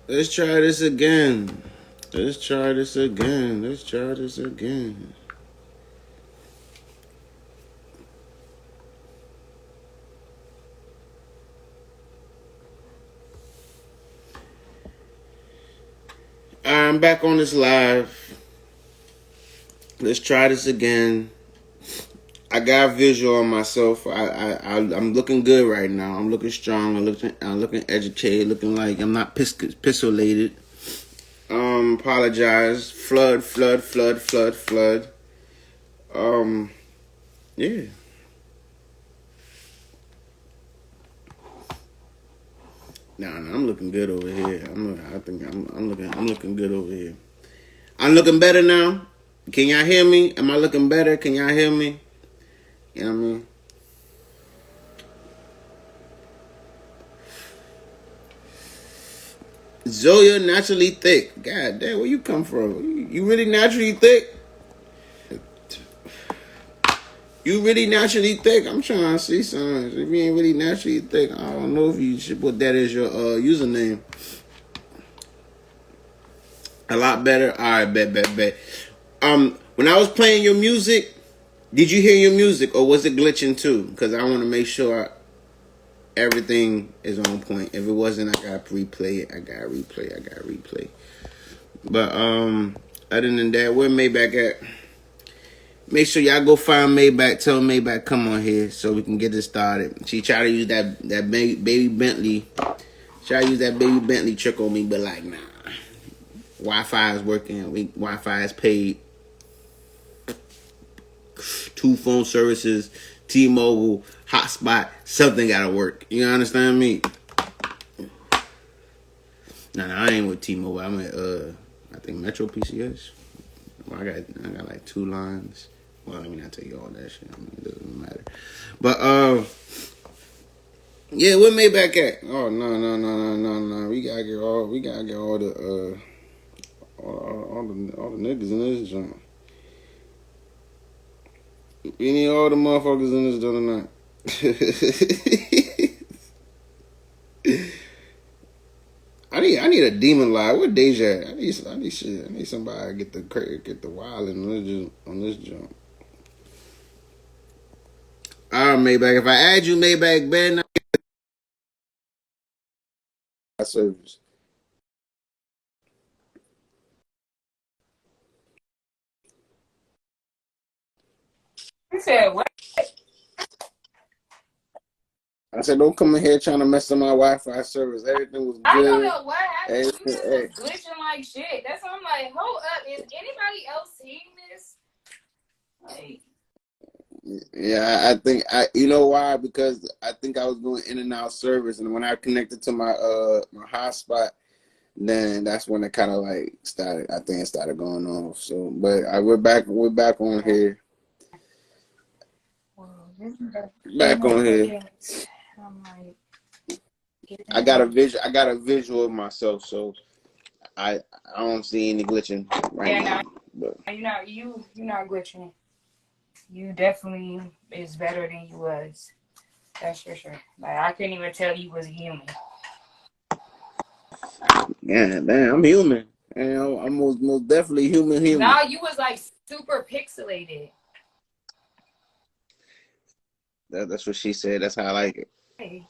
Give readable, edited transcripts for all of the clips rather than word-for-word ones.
Let's try this again. Let's try this again. Let's try this again. I'm back on this live. Let's try this again. I got a visual on myself. I'm looking good right now. I'm looking strong. I'm looking educated. Looking like I'm not pixelated. Apologize. Flood. Um, yeah. Nah, I'm looking good over here. I'm looking good over here. I'm looking better now. Can y'all hear me? Am I looking better? Can y'all hear me? You know what I mean? Zoya naturally thick. God damn, where you come from? You really naturally thick? You really naturally thick? I'm trying to see something. If you ain't really naturally thick, I don't know if you should put that as your username. A lot better. All right, bet. When I was playing your music, did you hear your music or was it glitching too? Because I want to make sure everything is on point. If it wasn't, I gotta replay it. I gotta replay. But other than that, where Maybach at? Make sure y'all go find Maybach. Tell Maybach come on here so we can get this started. She tried to use that baby Bentley. Try to use that baby Bentley trick on me, but like nah. Wi-Fi is working. Wi-Fi is paid. 2 phone services, T-Mobile, hotspot. Something gotta work. You understand me? Nah, I ain't with T-Mobile. I'm at I think Metro PCS. Well, I got like 2 lines. Well, let me not tell you all that shit. I mean, it doesn't matter. But yeah, where Maybach at? Oh no. We gotta get all the all the niggas in this joint. We need all the motherfuckers in this joint tonight. I need a demon live. What Deja? I need shit. I need somebody to get the wild on this jump. All right, Maybach. If I add you, Maybach, Ben, I service. You said what? I said, don't come in here trying to mess up my Wi-Fi service. Everything was I don't good. know what happened. You just Everything, was glitching like shit. That's why I'm like, hold up. Is anybody else seeing this? Like, yeah, I think you know why? Because I think I was going in and out service, and when I connected to my my hotspot, then that's when it kind of like started. I think it started going off. So, but we're back on here, well, back on here. I'm like, I got a visual of myself, so I I don't see any glitching right yeah, now. no, But you're not glitching. You definitely is better than you was. That's for sure. Like I couldn't even tell you was a human. yeah, man, I'm human. You know, I'm most definitely human. No, you was like super pixelated. That's what she said. That's how I like it. Hey.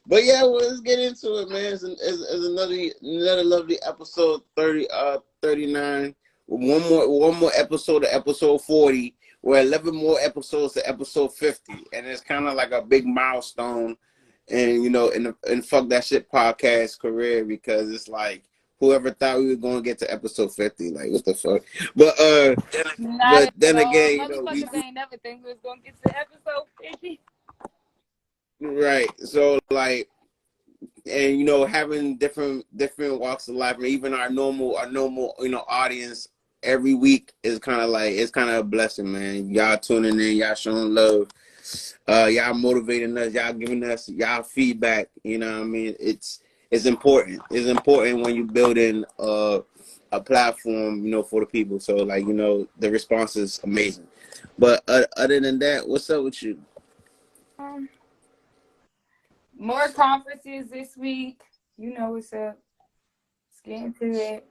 But yeah, well, let's get into it, man. It's another lovely episode 39. One more episode to episode 40. We're 11 more episodes to episode 50, and it's kind of like a big milestone, and in Fuck That Shit podcast career, because it's like whoever thought we were gonna get to episode 50, like what the fuck. But Not at then all. again, Motherfuckers ain't never think we was gonna get to episode 50. right. So like, and having different walks of life, and even our normal audience every week is kind of like, it's kind of a blessing, man. Y'all tuning in, y'all showing love, y'all motivating us, y'all giving us y'all feedback. You know what I mean? It's important. It's important when you building a platform, for the people. So like, the response is amazing. But other than that, what's up with you? Um, More conferences this week. You know what's up. Let's get into it.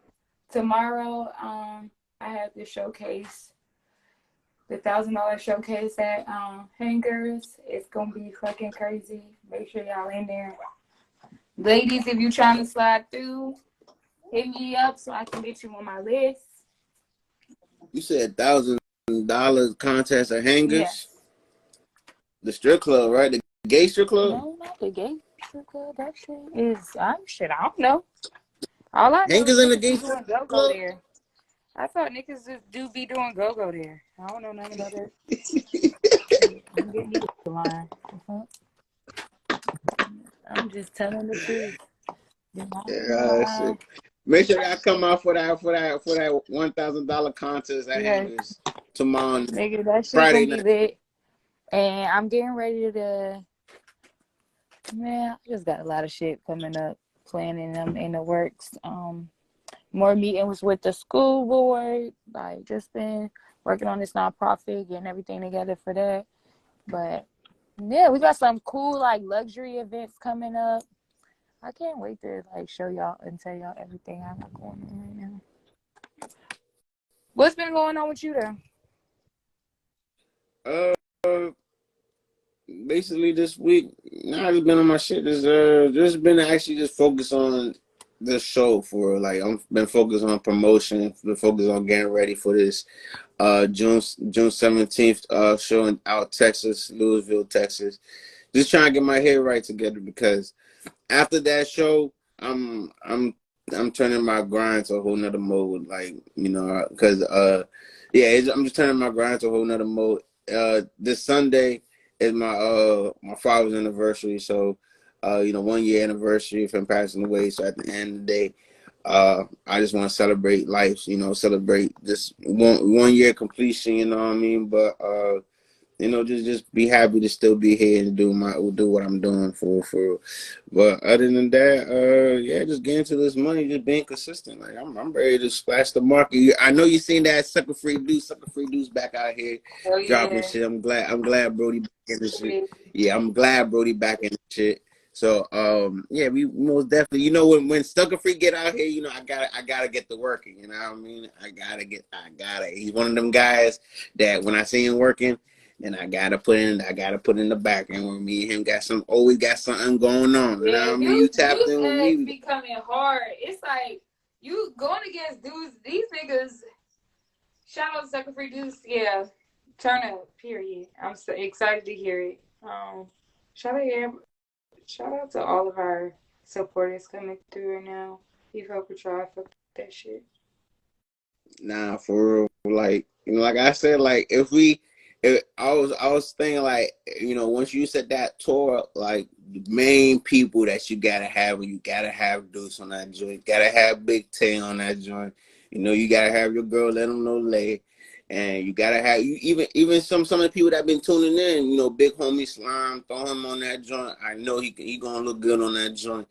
Tomorrow, I have the showcase, the $1,000 showcase at Hangers. It's gonna be fucking crazy. Make sure y'all in there. Ladies, if you trying to slide through, hit me up so I can get you on my list. You said $1,000 contest at Hangers? Yes. The strip club, right? The gay strip club? No, not the gay strip club. That shit is, I don't know. All I know is Hangers in the niggas gay be strip doing go-go club? there. I thought niggas just do be doing go-go there. I don't know nothing about it. I'm getting you the line. I'm just telling the truth. Yeah, make sure y'all come out for that $1,000 contest at Hangers tomorrow, Nigga, that shit Friday gonna be night. lit. And I'm getting ready to, man, I just got a lot of shit coming up, planning them in the works. More meetings with the school board. Like, just been working on this nonprofit, getting everything together for that. But yeah, we got some cool like luxury events coming up. I can't wait to like show y'all and tell y'all everything I got going on right now. What's been going on with you Uh, Basically this week, I've just been on my shit. Just been actually just focused on this show for like I'm been focused on promotion, been focused on getting ready for this June 17th show in out Texas, Louisville, Texas. Just trying to get my head right together because after that show, I'm turning my grind to a whole nother mode. Like because I'm just turning my grind to a whole nother mode. This Sunday is my father's anniversary, so 1 year anniversary of him passing away. So at the end of the day, I just want to celebrate life. Celebrate this one year completion. You know what I mean? But just be happy to still be here and do what I'm doing for. But other than that, just getting to this money, just being consistent. Like I'm ready to splash the market. I know you seen that sucker free dudes back out here though? dropping shit. I'm glad Brody back in the shit. Yeah, I'm glad Brody back in the shit. So we most definitely, when Sucker Free get out here, I gotta get to working. You know what I mean? I gotta. He's one of them guys that when I see him working. And I gotta put in the back end with me and him always got something going on. You know what I mean? You tapped in with me. Becoming hard. It's like you going against dudes. These niggas. Shout out to Sucker Free Dudes. Yeah, turn up. Period. I'm so excited to hear it. Shout out to all of our supporters coming through right now. You fuck with y'all. I fuck with that shit. Nah, for real. Like like I said, like I was thinking like once you said that tour, like the main people that you gotta have, you gotta have Deuce on that joint, gotta have Big Tay on that joint. You gotta have your girl Let Them Know Lay, and you gotta have even some of the people that been tuning in. Big Homie Slime, throw him on that joint. I know he gonna look good on that joint.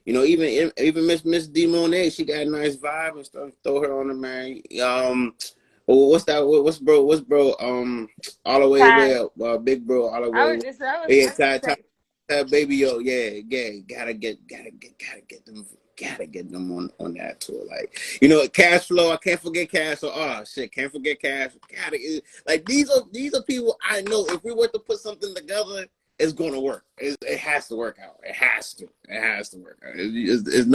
Even Miss D Monet, she got a nice vibe and stuff. Throw her on the man. What's that? What's bro? All the way Ty. up, big bro, all the I way. was just. I was. Yeah, I was just saying. baby, yo, yeah, gotta get them on that tour. Like, Cash Flow. I can't forget Cash. So, oh shit, can't forget Cash. Like these are people I know. If we were to put something together, it's gonna work. It has to work out. It has to work out. There's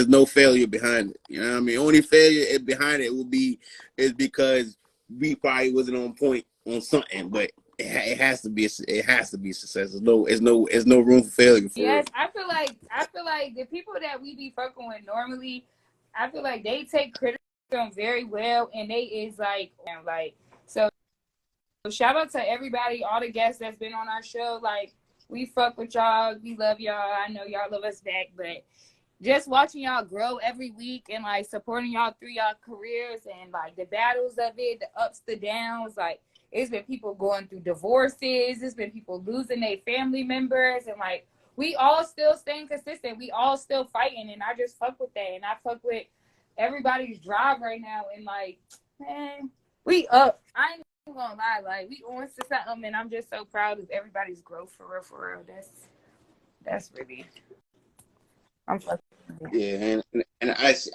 no failure behind it. You know what I mean? Only failure behind it would be is because we probably wasn't on point on something, but it has to be a success. There's no room for failure for Yes, real. I feel like the people that we be fucking with normally, I feel like they take criticism very well, and they is like so. Shout out to everybody, all the guests that's been on our show. Like we fuck with y'all, we love y'all. I know y'all love us back, but just watching y'all grow every week and like supporting y'all through y'all careers and like the battles of it, the ups, the downs, like. It's been people going through divorces. It's been people losing their family members. And, like, we all still staying consistent. We all still fighting. And I just fuck with that. And I fuck with everybody's drive right now. And, like, man, we up. I ain't gonna lie. Like, we on to something. And I'm just so proud of everybody's growth for real, for real. That's really, I'm fucking with it. Yeah, and I see,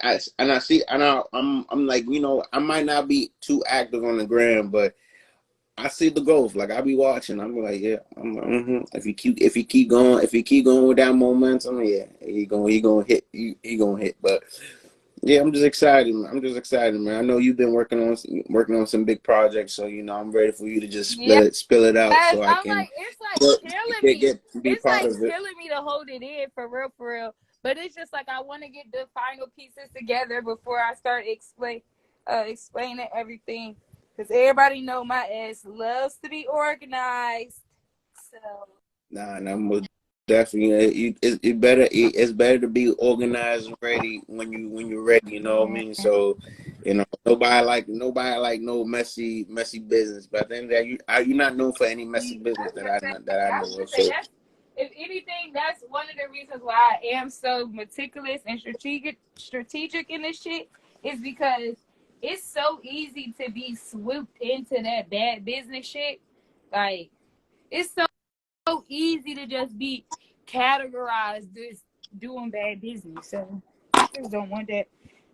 and I'm like, you know, I might not be too active on the gram, but I see the growth. Like I be watching, I'm like, yeah, if you keep going with that momentum, yeah, he gonna hit, he gonna hit. But yeah, I'm just excited. I'm just excited, man. I know you've been working on some big projects, so you know I'm ready for you to just Yeah. spill it out, Yes, so I I'm can like, it's like killing me. be It's part like of it. killing me to hold it in for real. But it's just like I want to get the final pieces together before I start explaining everything. Because everybody know my ass loves to be organized. So Nah, most definitely. It's better to be organized and ready when you're ready. You know what I yeah. mean? So, you know, nobody like no messy business. But then that you're not known for any messy business that I know of. So, That's, if anything, that's one of the reasons why I am so meticulous and strategic in this shit is because it's so easy to be swooped into that bad business shit. Like it's so easy to just be categorized as doing bad business. So I just don't want that.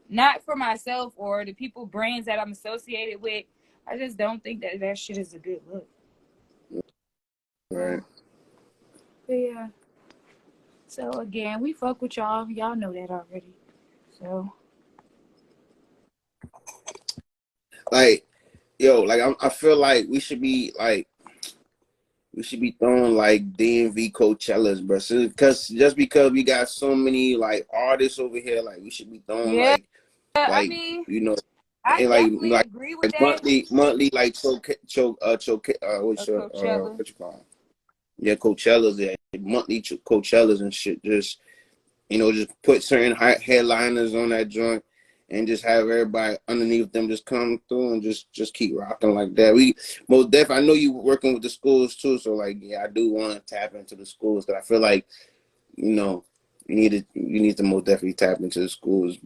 Not for myself or the people brands that I'm associated with. I just don't think that shit is a good look. right. Yeah. So again, we fuck with y'all. Y'all know that already. So Like, yo, like I feel like we should be throwing like DMV Coachellas, bro. So, just because we got so many like artists over here, like we should be throwing yeah, I like mean, you know, I and definitely agree with that. monthly like Coachella. what you call 'em? Yeah, Coachellas, yeah, monthly Coachellas and shit. Just you know, just put certain headliners on that joint. And just have everybody underneath them just come through and just keep rocking like that. We most definitely. I know you working with the schools too, so like yeah, I do want to tap into the schools because I feel like you know you need to most definitely tap into the schools,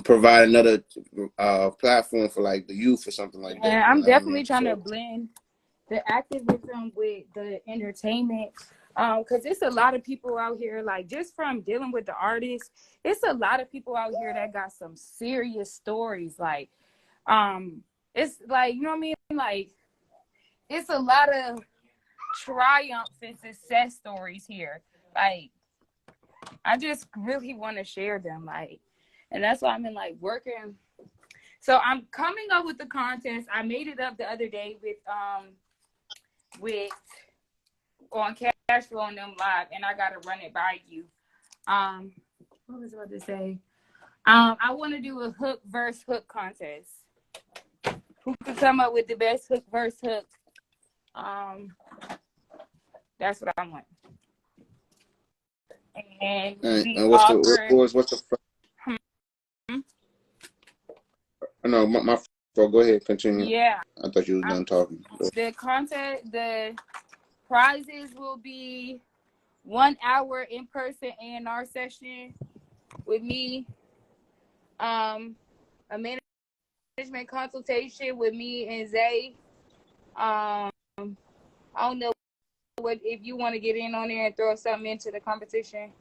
provide another platform for like the youth or something like And that. You I'm know what I definitely mean? trying to blend the activism with the entertainment. Because it's a lot of people out here, like just from dealing with the artists, it's a lot of people out here that got some serious stories. Like, it's like, you know what I mean? Like, it's a lot of triumph and success stories here. Like, I just really want to share them. Like, and that's why I'm in like working. So I'm coming up with the contest. I made it up the other day with on cash flow and them live, and I gotta run it by you. What was I about to say? I want to do a hook verse hook contest. Who can come up with the best hook verse hook? That's what I want. And we And offer. what's the no my go ahead, continue. Yeah, I thought you was done talking. the contest, the prizes will be 1 hour in person A&R session with me. A management consultation with me and Zay. I don't know what if you want to get in on there and throw something into the competition,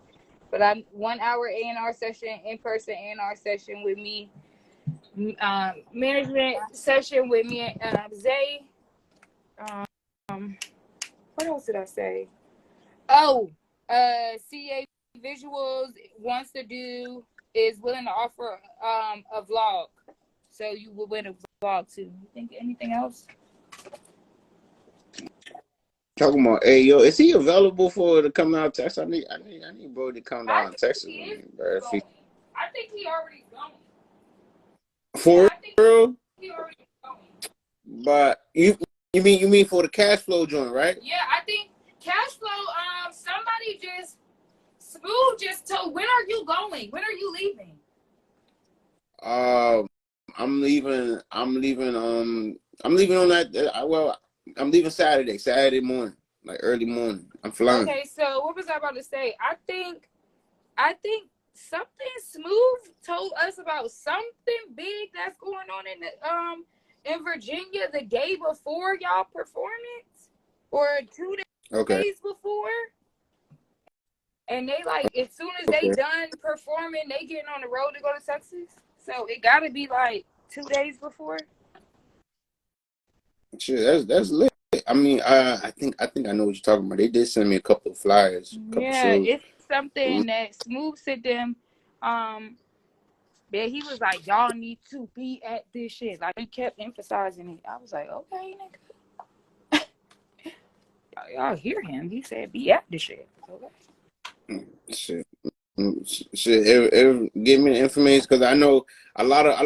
but I'm 1 hour A&R session in person A&R session with me. Management session with me and Zay. Um, what else did I say? Oh, CA Visuals wants to do is willing to offer a vlog, so you will win a vlog too. You think anything else? Talking about, hey yo, is he available for to come out Texas? I need bro to come I down to think Texas he with is me, bro. If he going. I think he already going. Yeah, for I think real, he already going. but you mean for the cash flow joint, right? Yeah, I think cash flow. Somebody just Smooth just told. When are you going? When are you leaving? Um, I'm leaving on that. Well, I'm leaving Saturday morning, like early morning. I'm flying. Okay, so what was I about to say? I think something Smooth told us about something big that's going on in Virginia the day before y'all performance or 2 Okay. days before. And they like, as soon as they done performing, they getting on the road to go to Texas. So it gotta be like 2 days before. Shit, that's lit. I mean, I think I know what you're talking about. They did send me a couple of flyers, couple shows. It's something that Smooth sent them. That he was like, y'all need to be at this shit. Like, he kept emphasizing it. I was like, okay, nigga. Y'all hear him. He said, be at this shit. Okay. Shit. Shit, give me the information, because I know a lot of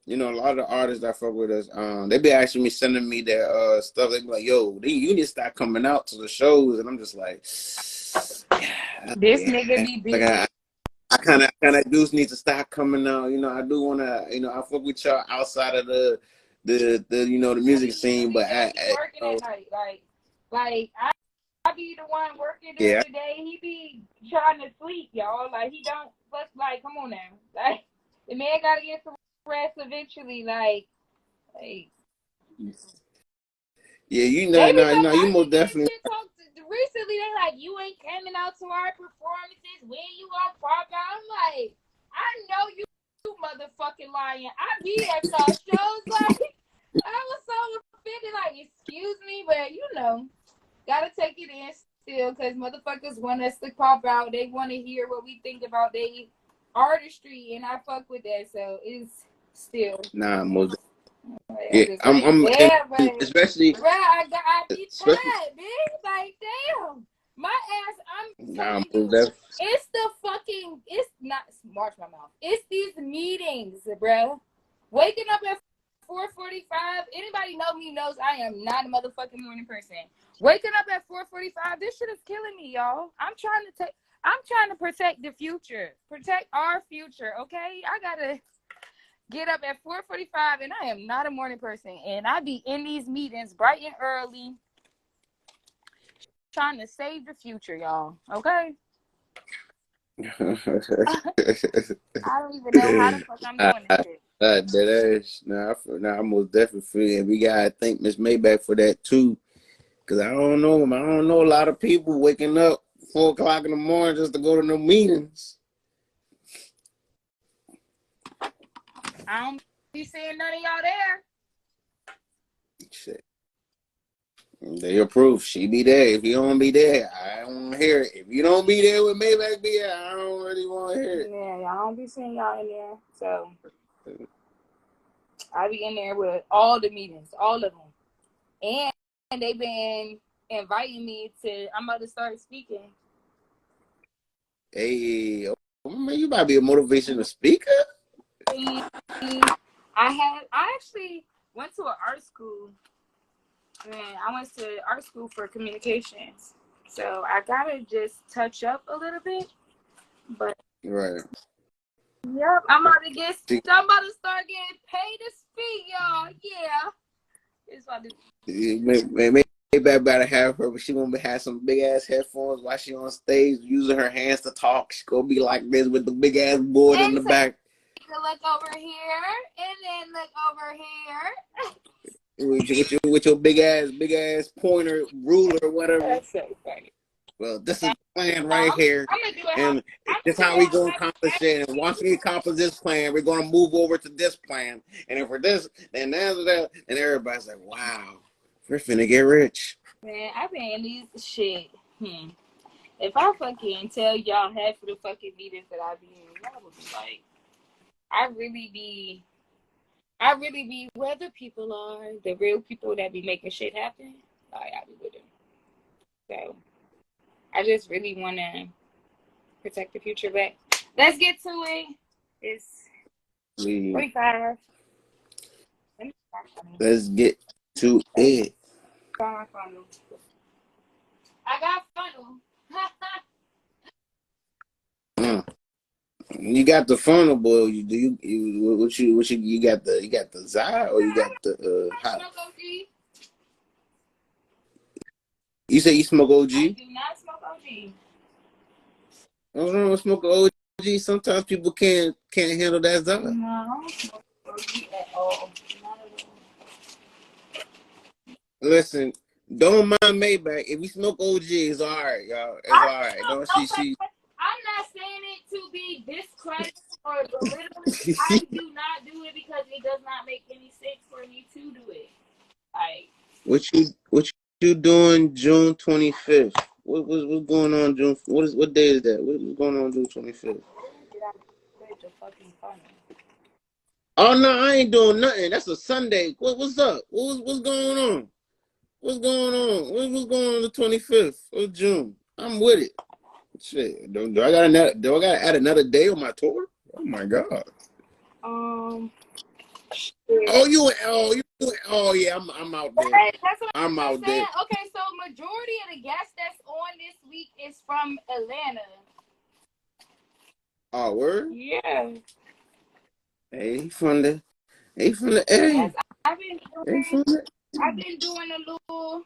you know, a lot of artists that fuck with us, they be asking me, sending me their stuff. They be like, yo, you need to start coming out to the shows, and I'm just like, this nigga be busy. Like I kind of do need to start coming out. You know, I do want to, you know, I fuck with y'all outside of the you know, the music scene, but working at night, like I be the one working during the day. He be trying to sleep, y'all. Like, he don't. But like, come on now. Like, the man gotta get some rest eventually. Like. Yeah, you know, you most definitely. Recently, they like, you ain't coming out to our performances. When you gonna pop out? I'm like, I know you motherfucking lying. I be at y'all shows. Like, I was so offended. Like, excuse me, but you know. Gotta take it in still, because motherfuckers want us to pop out. They want to hear what we think about their artistry, and I fuck with that. So it's still. Nah, most. Yeah, I'm especially. Bro, I be tired, bitch. Like, damn. My ass, I'm telling you, it's the fucking, it's not, march my mouth. It's these meetings, bro. Waking up at 4:45. Anybody know me knows I am not a motherfucking morning person. Waking up at 4:45, this shit is killing me, y'all. I'm trying to protect the future. Protect our future, okay? I gotta get up at 4:45, and I am not a morning person. And I be in these meetings bright and early, trying to save the future, y'all. Okay? I don't even know how the fuck I'm doing this shit. I most definitely feel, and we gotta thank Miss Maybach for that too. Cause I don't know a lot of people waking up 4 o'clock in the morning just to go to no meetings. I don't be seeing none of y'all there. Shit. They approve. She be there. If you don't be there, I don't want to hear it. If you don't be there with Maybach be there, I don't really want to hear it. Yeah, y'all don't be seeing y'all in there. So I be in there with all the meetings, all of them. And they've been inviting me to, I'm about to start speaking. Hey, man, you might be a motivational speaker. I actually went to an art school. And I went to art school for communications. So I gotta just touch up a little bit. But right. Yep, I'm about to start getting paid to speak, y'all. Yeah. It's about to Maybe better have her, but she gonna have some big ass headphones while she on stage using her hands to talk. She gonna be like this with the big ass board in the back. Look over here, and then look over here. With your big ass pointer ruler or whatever. That's so funny. Well, this is the plan right here, and this is how we gonna accomplish it. And once we accomplish this plan, we're gonna move over to this plan. And if we're this, then after that, and everybody's like, "Wow, we're finna get rich." Man, I been in these shit. If I fucking tell y'all half of the fucking meetings that I be in, y'all would be like, I really be where the people are, the real people that be making shit happen. Like, I be with them. So I just really want to protect the future. But let's get to it. It's 45. Let's get to it. I got funnel. You got the funnel, boy. You got the Zai or you got the hot? You say you smoke OG? I do not smoke OG. What's wrong with smoking OG? Sometimes people can't handle that Zai. No, I don't smoke OG at all. Not at all. Listen, Don't mind Maybach. If we smoke OG, it's all right, y'all. It's all right. Don't she? I'm not saying it to be discredited or belittle. I do not do it because it does not make any sense for me to do it. Like, what you doing June 25th? What's going on June? What day is that? What's going on June 25th? Oh no, I ain't doing nothing. That's a Sunday. What's up? What's going on? What's going on? What's going on the 25th of June? I'm with it. Shit. Do I gotta add another day on my tour? Oh my god. Oh yeah, I'm out there. Right, that's what I'm out saying. there. Okay, so majority of the guests that's on this week is from Atlanta. Oh, word? Yeah. Hey, from the hey. Yes, I've been doing a little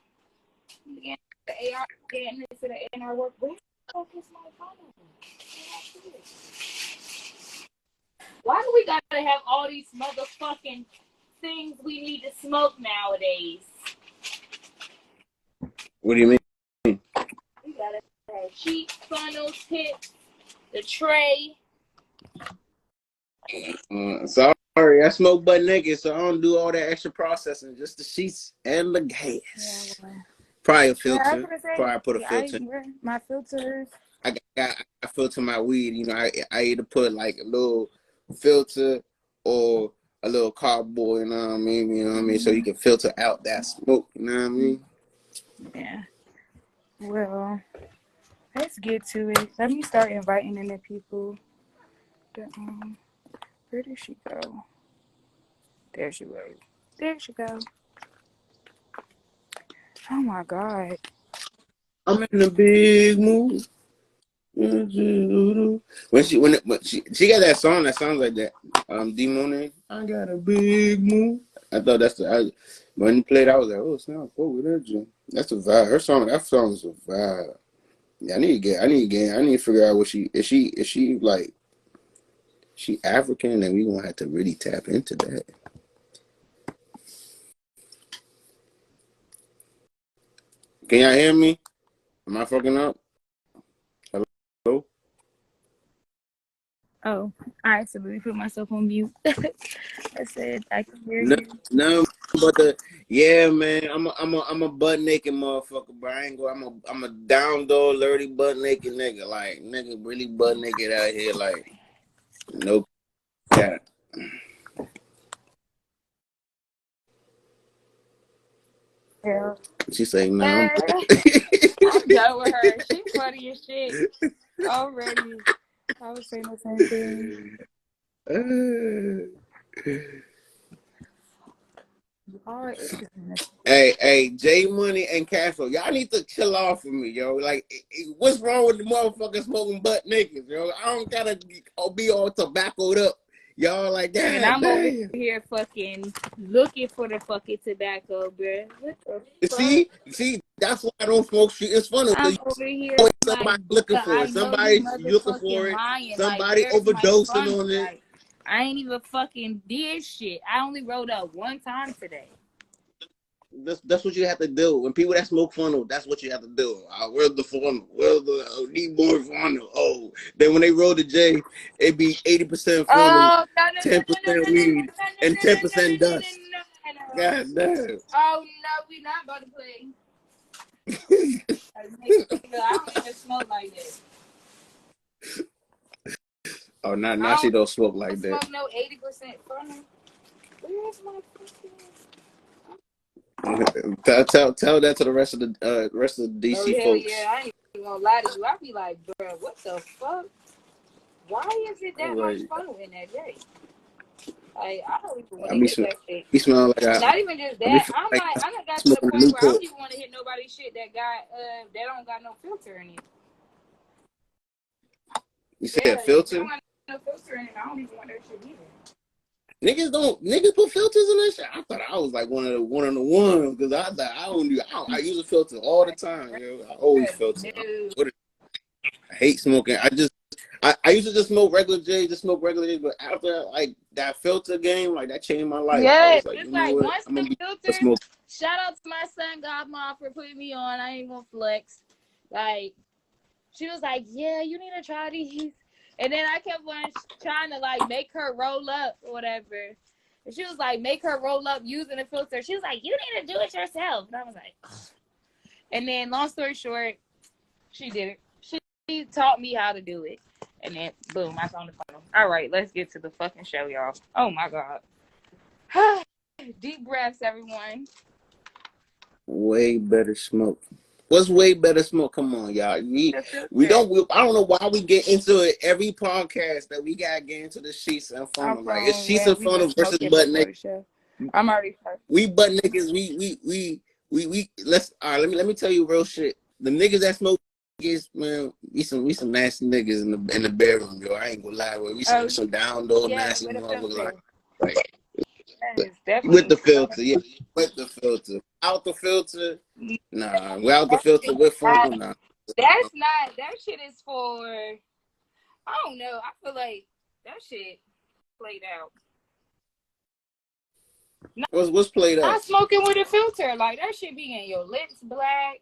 getting the AR, getting into the AR work. Where the fuck is my phone? Why do we gotta have all these motherfucking things we need to smoke nowadays? What do you mean? We gotta have cheap funnels, tips, the tray. Sorry, I smoke butt naked, so I don't do all that extra processing. Just the sheets and the gas. Yeah, well. Probably a filter. Yeah, Probably put a filter. My filters. I filter my weed. You know, I either put like a little filter or a little cardboard. You know what I mean? You know what I mean? So you can filter out that smoke. You know what I mean? Yeah. Well, let's get to it. Let me start inviting in the people. Where did she go? There she was. There she go. Oh my God. I'm in a big mood. When she got that song that sounds like that. D-Monet. I got a big mood. I thought when you played, I was like, oh, it's not cool with that Jim. That's a vibe. That song is a vibe. Yeah, I need to figure out what is she like, she African, and we gonna have to really tap into that. Can y'all hear me? Am I fucking up? Hello? Oh, I accidentally put myself on mute. I said I can hear you. No, but yeah, man, I'm a butt naked motherfucker, bro. I ain't go. I'm a down dog, dirty butt naked nigga. Like nigga, really butt naked out here. Like no cap. Yeah. She say no. I'm done with her. She funny as shit already. I was saying the same thing. Hey, J Money and Castro, y'all need to chill off with me, yo. Like, what's wrong with the motherfuckers smoking butt niggas, yo? I don't gotta be all tobaccoed up, y'all. Like that. And I'm over here fucking looking for the fucking tobacco, bruh. What the fuck? See, that's why I don't smoke shit. It's funny. I'm over here Somebody like, looking for it. Somebody looking for it. Lying. Somebody like, overdosing on it. Like, I ain't even fucking did shit. I only rolled up one time today. That's what you have to do. When people that smoke funnel, that's what you have to do. Where's the funnel? Where's the newborn funnel? Oh, then when they roll the J, it be 80% funnel, 10% weed, and 10% dust. God damn. Oh no, we not about to play. I don't even smoke like that. Oh, now she don't smoke like that. Smoke no 80% funnel. Where's my Tell that to the rest of the DC folks. Yeah, I ain't even gonna lie to you. I be like, bro, what the fuck? Why is it that much funnel in that day? Like, I don't even want to hit that shit. You smell like not even just that. I'm not got to the point where I don't even want to hit nobody's shit that don't got no filter in it. You said filter? Don't got no filter in it. I don't even want that shit either. Niggas put filters in that shit. I thought I was like one of the ones because I thought I use a filter all the time. Yo. I always filter. I hate smoking. I used to just smoke regular J, but after like that filter game, like that changed my life. I Yes, was like, it's you know like what? once I'm the gonna be a filters. smoke. Shout out to my son Godmom for putting me on. I ain't gonna flex. Like she was like, "Yeah, you need to try these," and then I kept on trying to like make her roll up or whatever. And she was like, "Make her roll up using a filter." She was like, "You need to do it yourself." And I was like, ugh. And then long story short, she did it. She taught me how to do it. And then boom, I found the funnel. All right, let's get to the fucking show, y'all. Oh my god. Deep breaths, everyone. Way better smoke. What's way better smoke? Come on, y'all. I don't know why we get into it every podcast that we gotta get into the sheets and funnel. Like it's sheets and funnel versus butt niggas. I'm already first. We butt niggas. We. Let's. All right. Let me tell you real shit. The niggas that smoke is, man. We some nasty niggas in the bedroom, yo. I ain't gonna lie. We some down low nasty motherfuckers. Like with the filter, yeah. With the filter. Out the filter, nah. Without the filter, with funnel, nah. That's not. That shit is for. I don't know. I feel like that shit played out. What's played out? Not smoking with a filter. Like that shit be in your lips black.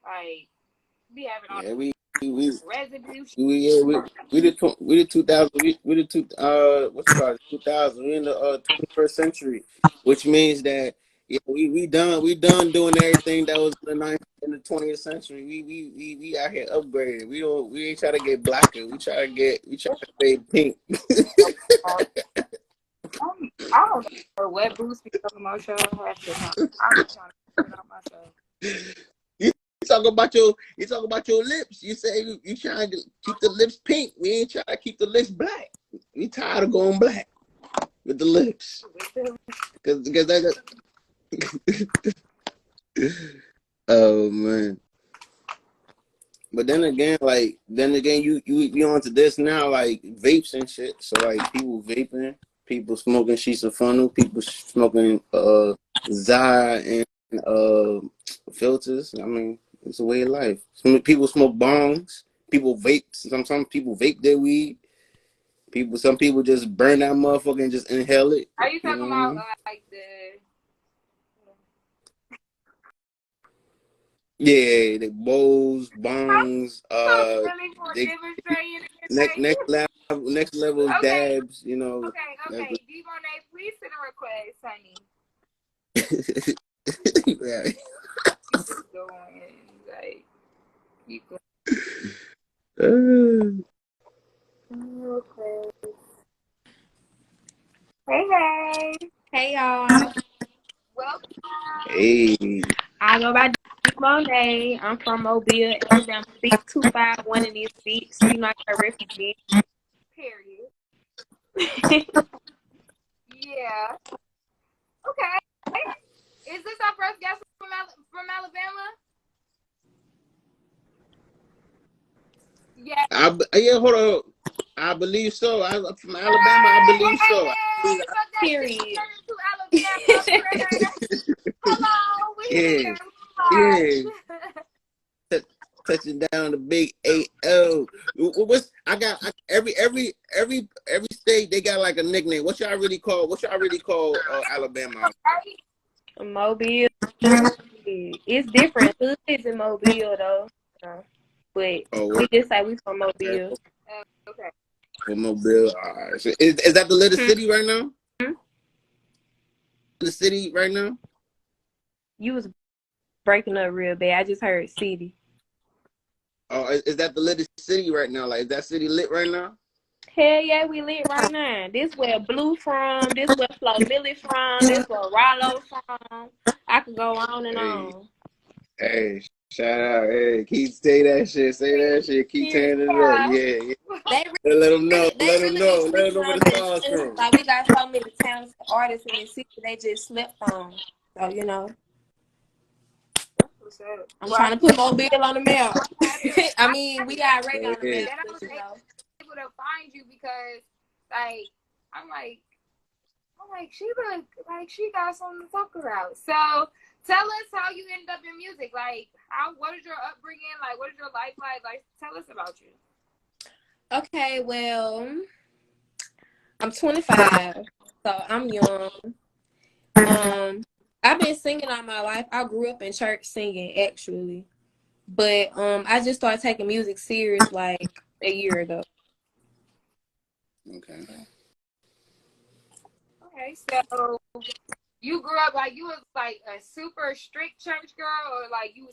Like be having all residue. We the 2000 we the two what's it called 2000 we in the 21st century, which means that yeah we done doing everything that was in the 20th century. We out here upgraded. We ain't try to get blacker. We try to fade pink. I don't know what boost be talking about y'all half the time. I'm trying to figure it out myself. You talk about your lips. You say you trying to keep the lips pink. We ain't trying to keep the lips black. We tired of going black with the lips. Cause that. Oh man. But then again, you onto this now, like vapes and shit. So like people vaping, people smoking sheets of funnel, people smoking Zy and filters. I mean, it's a way of life. Some people smoke bongs. People vape. Some people vape their weed. Some people just burn that motherfucker and just inhale it. Are you talking about like the? Yeah, the bowls, bongs, next level dabs, you know. Okay. Devonay, please send a request, honey. Right. Hey y'all. Welcome. Hey. I go by Monet. I'm from Mobile, Alabama. 6251 in these seats. You know, I got a refugee. Period. Yeah. Okay. Is this our first guest from Alabama? Yeah. Hold on. I believe so. I'm from Alabama. I believe so. Period. Hello. Yeah. Touching down the big 8-0. Every state they got like a nickname. What y'all really call Alabama? Mobile. It's different. It's in Mobile though. But we just say we from Mobile. Okay. From Mobile. Right. So is that the little city right now? The city right now? You was breaking up real bad. I just heard city. Oh, is that the lit city right now? Like, is that city lit right now? Hell yeah, we lit right now. This where Blue from. This where Flo Millie from. This where Rollo from. I could go on and on. Hey, shout out. Hey, keep say that shit. Keep tearing it up. Yeah. Let them know. Let them know where the songs from. Like, we got so many talented artists in the city, they just slept on. So, you know. I'm trying to put Mobile on the map. I mean, we already on the map. I was able to find you because, like, I'm like, she look like she got something to talk about. So, tell us how you ended up in music. Like, what is your upbringing? Like, what is your life like? Like, tell us about you. Okay, well, I'm 25, so I'm young. I've been singing all my life. I grew up in church singing, actually, but I just started taking music serious like a year ago. Okay. Okay, so you grew up like you was like a super strict church girl, or like you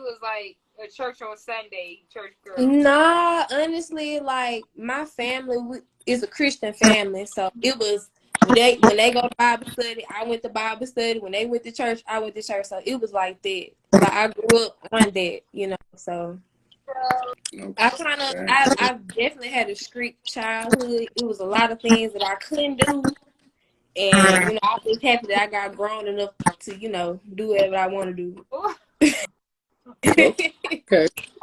was like a church on Sunday church girl? Nah, honestly, like my family is a Christian family, so it was when they go to Bible study, I went to Bible study. When they went to church, I went to church. So it was like that. Like I grew up on that, So I kind of Okay. I've definitely had a strict childhood. It was a lot of things that I couldn't do, and I'm just happy that I got grown enough to do whatever I want to do. Okay.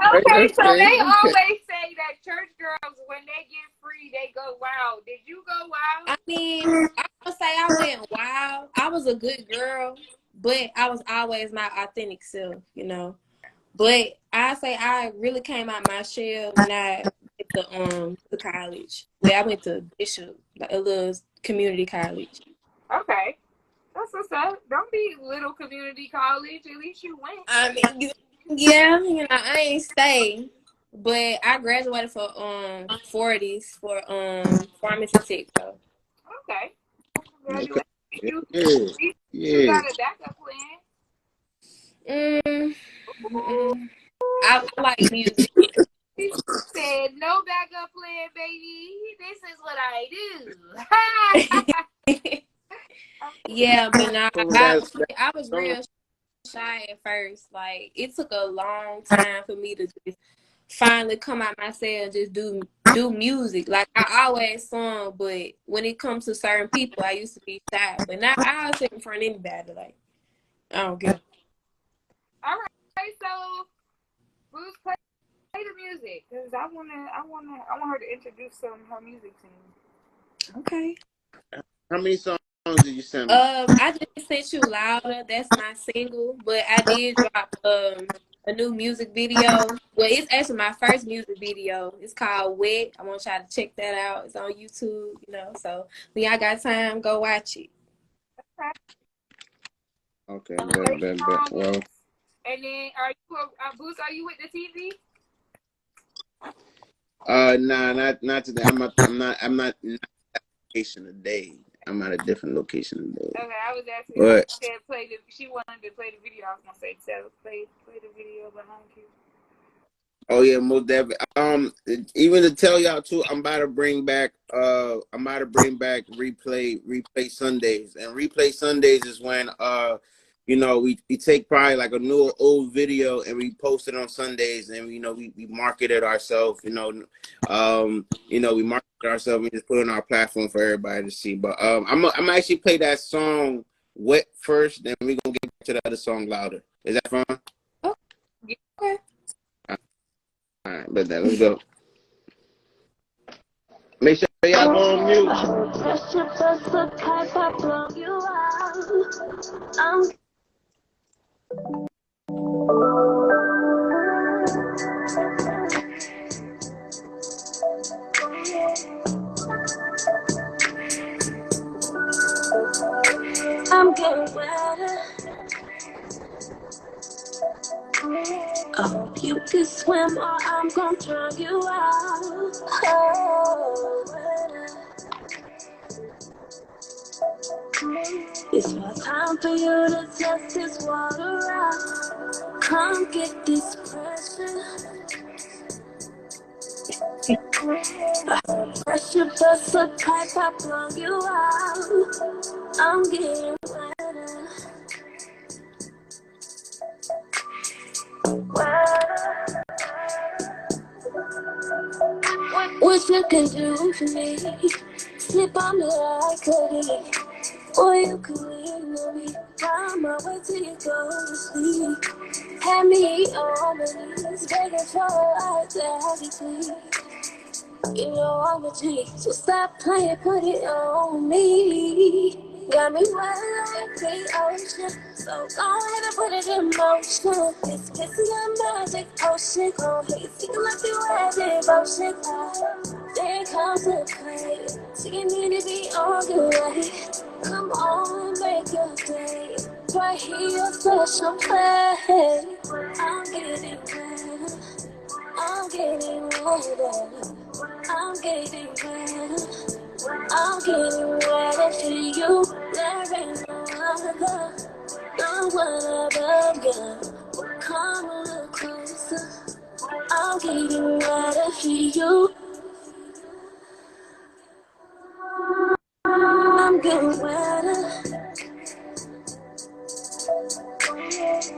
Okay, so Okay. they Okay. always say that church girls, when they get free, they go wild. Did you go wild? I mean, I would say I went wild. I was a good girl, but I was always my authentic self. But I say I really came out my shell when I went to college. Well, I went to Bishop, like a little community college. Okay, that's what's up. Don't be little community college. At least you went. I mean, yeah, I ain't stay, but I graduated for 40s for pharmacy tech though. Okay, Okay. congratulations. You Yeah. you Yeah. got a backup plan. Mm, I like music. He said, "No backup plan, baby. This is what I do." Yeah, but nah, That's I was real shy at first. Like it took a long time for me to just finally come out myself and just do music. Like I always sung, but when it comes to certain people, I used to be shy. But now I'll sing in front of anybody. Like I don't care. All right, so Bruce, play the music because I want her to introduce her music to me. Okay. how many songs did you send me? I just sent you Louder. That's my single, but I did drop a new music video. Well, it's actually my first music video. It's called Wet. I want y'all to check that out. It's on YouTube. So when y'all got time, go watch it. Okay. Great Bet. song. Well. And then, are you Bruce? Are you with the TV? Nah, not today. I'm not in that location today. I'm at a different location today. Okay, I was asking. But She said play the. She wanted to play the video. I was gonna say, so play the video behind you. oh yeah, most definitely. Even to tell y'all too, I'm about to bring back. I'm about to bring back replay Sundays, and replay Sundays is when we take probably like a new or old video and we post it on Sundays, and we market it ourselves. We market it ourselves and just put it on our platform for everybody to see. But I'm actually play that song Wet first, then we gonna get to the other song Louder. Is that fine? Oh, yeah, okay. All right, bet that. Let's go. Make sure y'all go on mute. I'm getting wetter. I hope you can swim or I'm gonna drown you out. Oh, it's my time for you to test this water out. Come get this pressure. Pressure bust a pipe, I blow you out. I'm getting wetter. What you can do for me? Slip on me like a or you can lean on me. Find my way till you go to sleep. Have me on my knees, begging for a life that I can. You know I'm a G, so stop playing, put it on me. Got me wet like the ocean, so go ahead and put it in motion. This kiss is a magic potion, gon' hate it like you had devotion. can't concentrate. So you need to be on your way. Come on and make your day. Right here, special play. I'm getting better. I'm getting better. I'm getting better. I'm getting ready for you. There ain't no one above you. Come a little closer. I'm getting ready for you. I'm getting ready.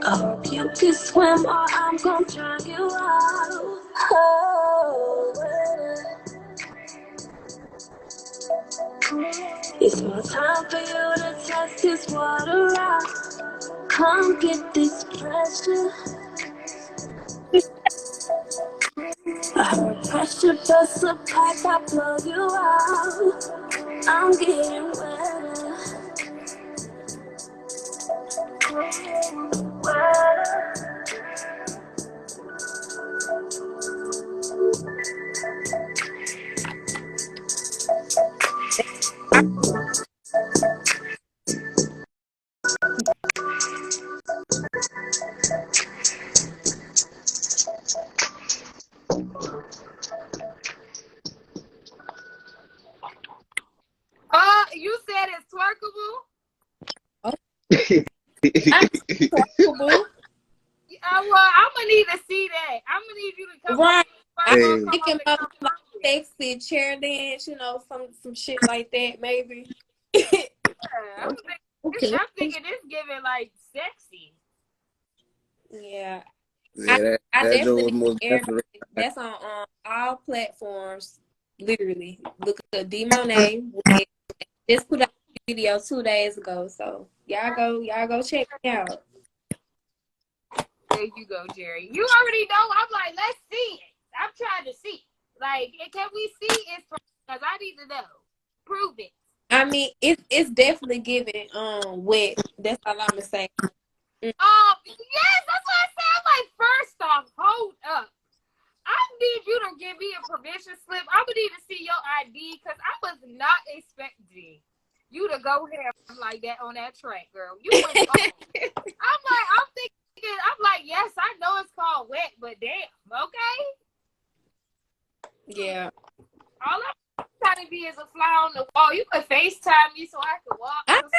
Oh, you can swim or I'm gonna drown you out. Oh, it's more time for you to test this water out. Come get this pressure. I heard pressure bust a pipe, I blow you out. I'm getting wetter. You said it's twerkable? Twerkable. Well, I'm gonna need to see that. I'm gonna need you to come Right. I'm thinking about like sexy chair dance, you know, some shit like that, maybe. I'm thinking it's giving like sexy. Yeah. Yeah, I that definitely most definitely. that's on all platforms. Literally, look at D Monet. Just put out a video 2 days ago, so y'all go check me out. There you go, Jerry. You already know. I'm like, let's see it. I'm trying to see. Like, can we see it? Because I need to know. Prove it. I mean, it's definitely giving wet. That's all I'm gonna say. Yes, that's what I said. I'm like, first off, hold up. I need you to give me a permission slip. I'm gonna need to see your ID because I was not expecting you to go ham like that on that track, girl. You went off. I'm like, yes, I know it's called wet, but damn, okay. Yeah. All I'm trying to be is a fly on the wall. You could FaceTime me so I could walk. I just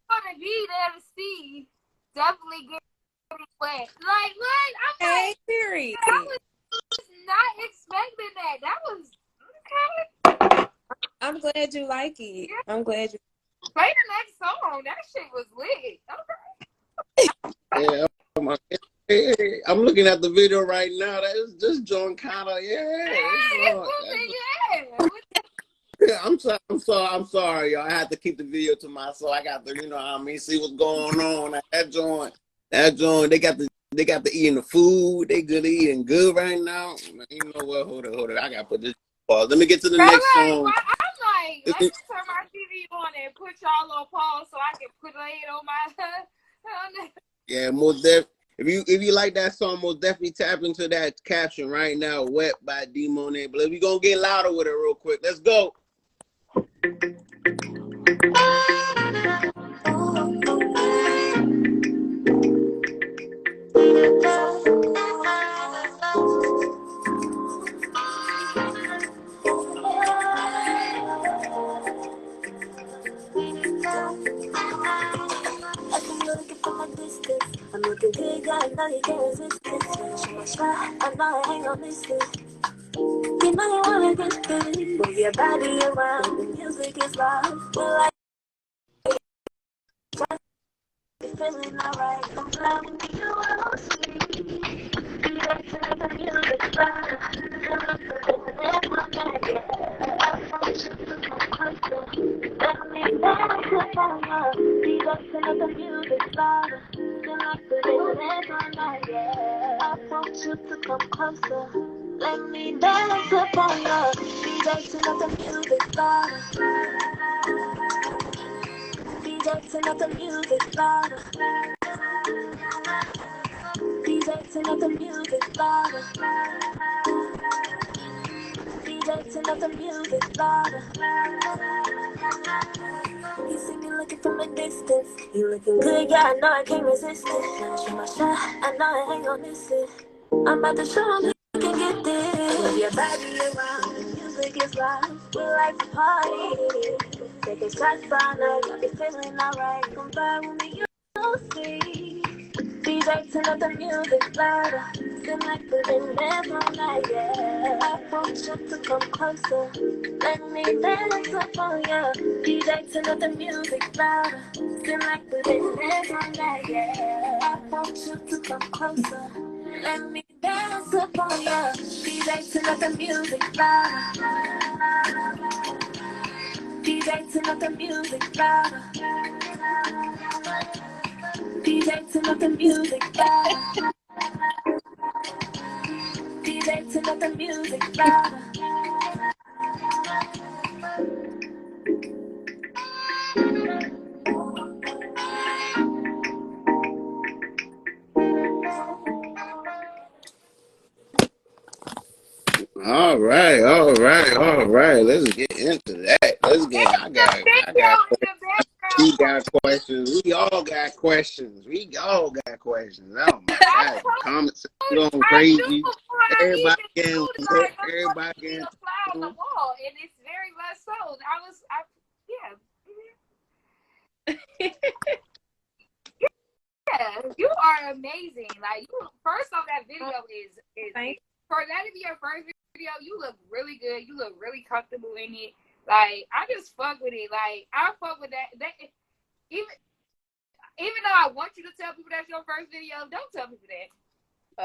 want to be there to see. Definitely get wet. Like, what? I'm like, period. I was not expecting that. That was okay. I'm glad you like it. Yeah. I'm glad you play the next song. That shit was lit. Okay. Yeah, I'm looking at the video right now. That is this joint kind of I'm sorry, y'all. I had to keep the video to myself. I got to, see what's going on. That joint. They got the eating the food. They good eating good right now. You know what? Hold on. I gotta put this pause. Let me get to the next song. I'm like, let's turn my TV on and put y'all on pause so I can put it on my. Yeah, most definitely. If you like that song, most definitely tap into that caption right now, "Wet" by D Monet. But we gonna get louder with it real quick. Let's go. I'm looking good, I know you can't resist this. I know I ain't gonna miss it. You know you wanna get good. Move your body around, the music is loud. We're like, you're feeling alright. I'm loving you, I'm sweet. Be back to the music loud. I want you to come closer. Let me back up on you. Be back to the music loud. I want you to come closer. Let me dance upon you. Be dancing at the music louder. Be dancing at the music louder. Be dancing at the music louder. turn up the music louder. You see me looking from a distance. You looking good, yeah, I know I can't resist it. Gonna shoot my shot, I know I ain't gonna miss it. I'm about to show them you can get this. Move your body around, the music is loud. We like to party. Taking shots all night, got me feeling alright. Come by with me, you'll see. DJ, turn up the music louder. Seem like we've been there all night, yeah. I want you to come closer. Let me dance up on you. DJ, turn up the music louder. Seem like we've been there all night, yeah. I want you to come closer. Let me dance up on you. DJ, turn up the music louder. DJ, turn up the music louder. DJ, turn up the music louder. DJ, turn up the music louder. All right, all right, all right. Let's get into that. Let's get. I got. We got questions. We all got questions. We all got questions. Oh my God! Comments going crazy. Everybody getting. Everybody getting. Fly on the wall, and it's very much so. Yeah, you are amazing. Like, you, first off, that video is for that to be your first video. You look really good. You look really comfortable in it. Like, I just fuck with it. Like, I fuck with that. Even though I want you to tell people that's your first video, don't tell people that.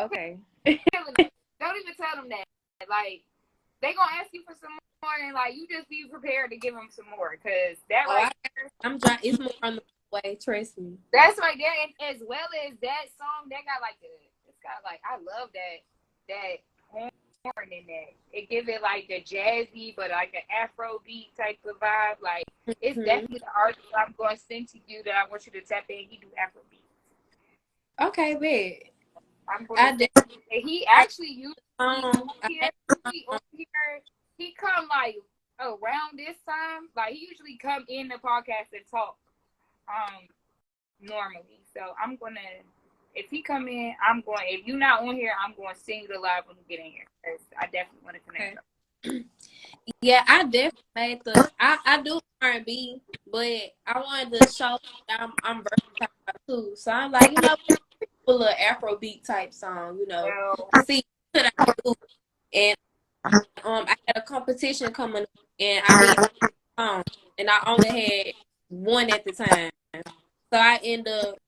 Okay. Don't even tell them that. Like, they gonna ask you for some more, and like, you just be prepared to give them some more, cause that I'm trying. It's more on the way. Trust me. That's right there, and as well as that song, that got like it's got like, I love that horn in that. It gives it like a jazzy, but like an Afro beat type of vibe. Like, it's definitely the artist I'm going to send to you that I want you to tap in. He do Afro beats. Okay, bet. He actually used he come like around this time. Like, he usually come in the podcast and talk normally. So I'm gonna, if he come in, if you're not on here, I'm going to sing you the live when you get in here. I definitely want to connect. Okay. Yeah, I definitely made I do R&B, but I wanted to show that I'm versatile too. So I'm like, you know, a little Afrobeat type song, you know. See what I do. And I had a competition coming up, and I did and I only had one at the time. So I ended up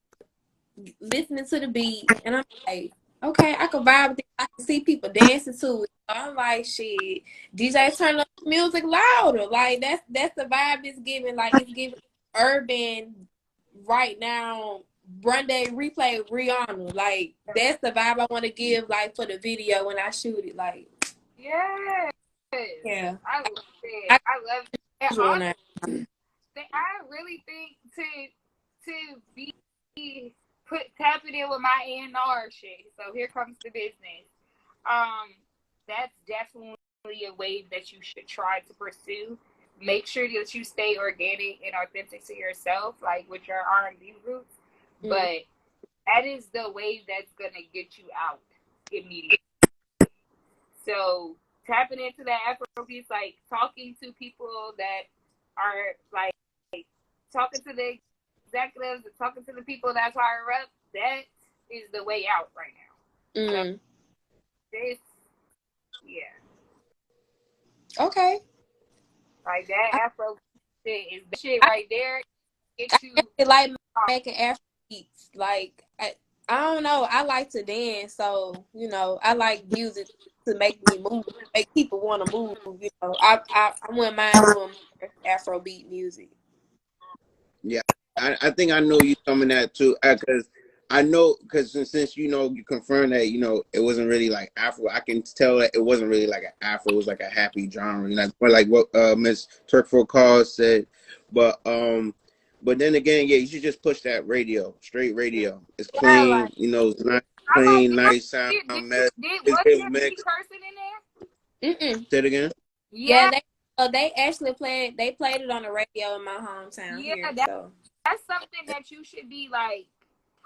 listening to the beat, and I'm like, okay, I can vibe with it. I can see people dancing to it. So I'm like, shit, DJ, turn up the music louder. Like, that's the vibe it's giving. Like, it's giving urban right now. Run Day Replay Rihanna. Like, that's the vibe I want to give, like, for the video when I shoot it. Like, yeah. I love it. I love it. And honestly, I really think to be tapping in with my A&R shit. So here comes the business. That's definitely a wave that you should try to pursue. Make sure that you stay organic and authentic to yourself, like with your R&B roots. But that is the wave that's gonna get you out immediately. So tapping into that Afrobeats, like talking to people that are like talking to the executives and talking to the people that's higher up, that is the way out right now. So okay. Like, that Afro shit is the shit right there. I like making Afro beats. Like, I don't know. I like to dance, so you know, I like music to make me move, make people want to move. You know, I wouldn't mind doing Afro beat music. Yeah, I think I know you coming at too, because I know, because since you know, you confirmed that, you know, it wasn't really like Afro. I can tell that it wasn't really like an Afro. It was like a happy genre, like what Miss Turkford Cause said. But then again, yeah, you should just push that radio, straight radio. It's clean, like, you know, it's nice, clean, nice sound. Was he cursing in there? Say it again. Yeah, they actually played it on the radio in my hometown yeah, here. So that's something that you should be like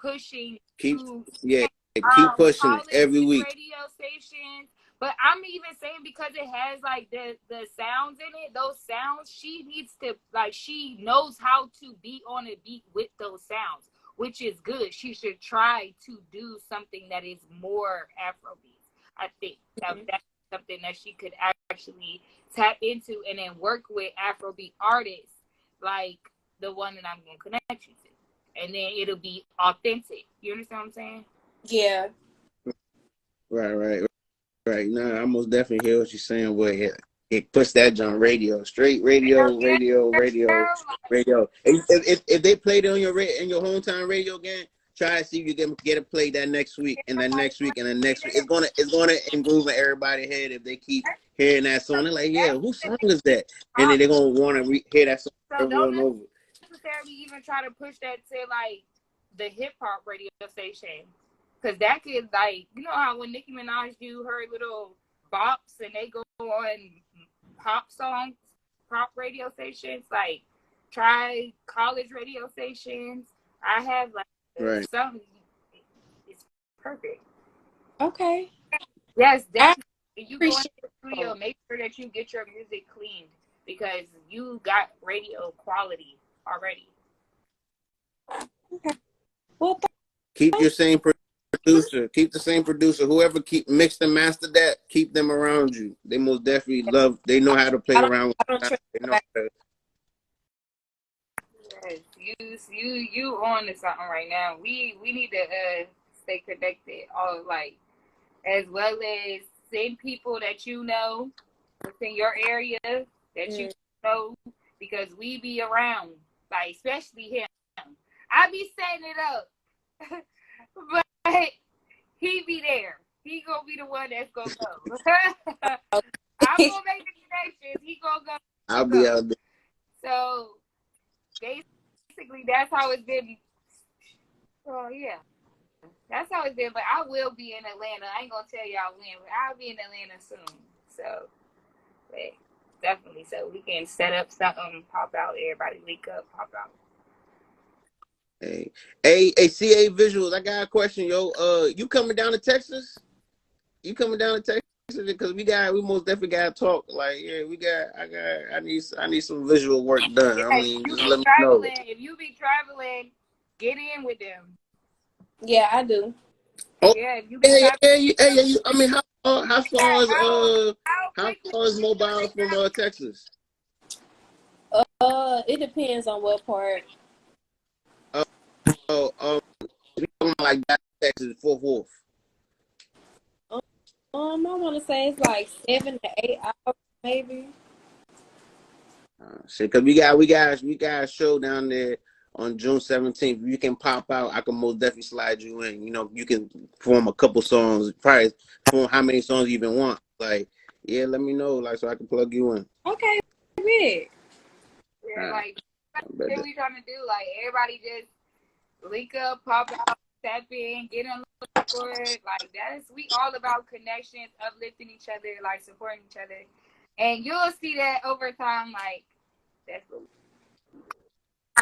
pushing Keep to yeah, keep pushing it college every week. radio stations. But I'm even saying because it has like the sounds in it, those sounds, she needs to like she knows how to be on a beat with those sounds, which is good. She should try to do something that is more Afrobeat. I think that's something that she could actually tap into and then work with Afrobeat artists like the one that I'm gonna connect you to, and then it'll be authentic. You understand what I'm saying? yeah. Right. No, I most definitely hear what you're saying. Boy, it puts that on radio, straight radio, Yeah, radio. If they played it on in your hometown radio again, try to see if you get it played that next week and that next week and the next week. It's gonna improve in everybody's head if they keep hearing that song. They're like, yeah, whose song is that? And then they're gonna want to hear that song so over don't and over. necessarily even try to push that to like the hip hop radio station, because that could like how when Nicki Minaj do her little bops and they go on pop songs, pop radio stations, like try college radio stations. I have like Right. some. It's perfect. Okay. Yes, I definitely. If you go into the studio, make sure that you get your music cleaned because you got radio quality already. Okay. Well, Keep your same producer. Keep the same producer. Whoever keep mixed and mastered that, keep them around you. They most definitely love. They know how to play around. I don't trust They know how to, Yes, you on to something right now. We need to stay connected, all like as well as send people that you know within your area that you know because we be around, like especially him. I be setting it up, but he be there. He gonna be the one that's gonna go. I'm gonna make the connections. He gonna go. I'll be out there. So basically, that's how it's been. Oh yeah, that's how it's been. But I will be in Atlanta. I ain't gonna tell y'all when, but I'll be in Atlanta soon. So, but definitely, so we can set up something, pop out. Everybody link up, pop out. Hey, CA Visuals. I got a question, yo. You coming down to Texas? You coming down to Texas? Because we most definitely got to talk. Like, yeah, I need some visual work done. Yeah, I mean, you just be let me know. traveling. If you be traveling, get in with them. Yeah, I do. Oh, Yeah, if you be traveling. I mean, how far is How how quickly? far is Mobile from Texas? It depends on what part. Oh, like that Texas, Fort Worth. I want to say it's like 7 to 8 hours, maybe. Shit, cause we got a show down there on June 17th. If you can pop out, I can most definitely slide you in. You can perform a couple songs, probably perform how many songs you even want. Like, yeah, let me know, like, so I can plug you in. Okay, big. Yeah, like Bet what that. we trying to do? Like everybody just link up, pop out, tap in, get on the for it. Like that's we all about connections, uplifting each other, like supporting each other, and you'll see that over time. Like that's what.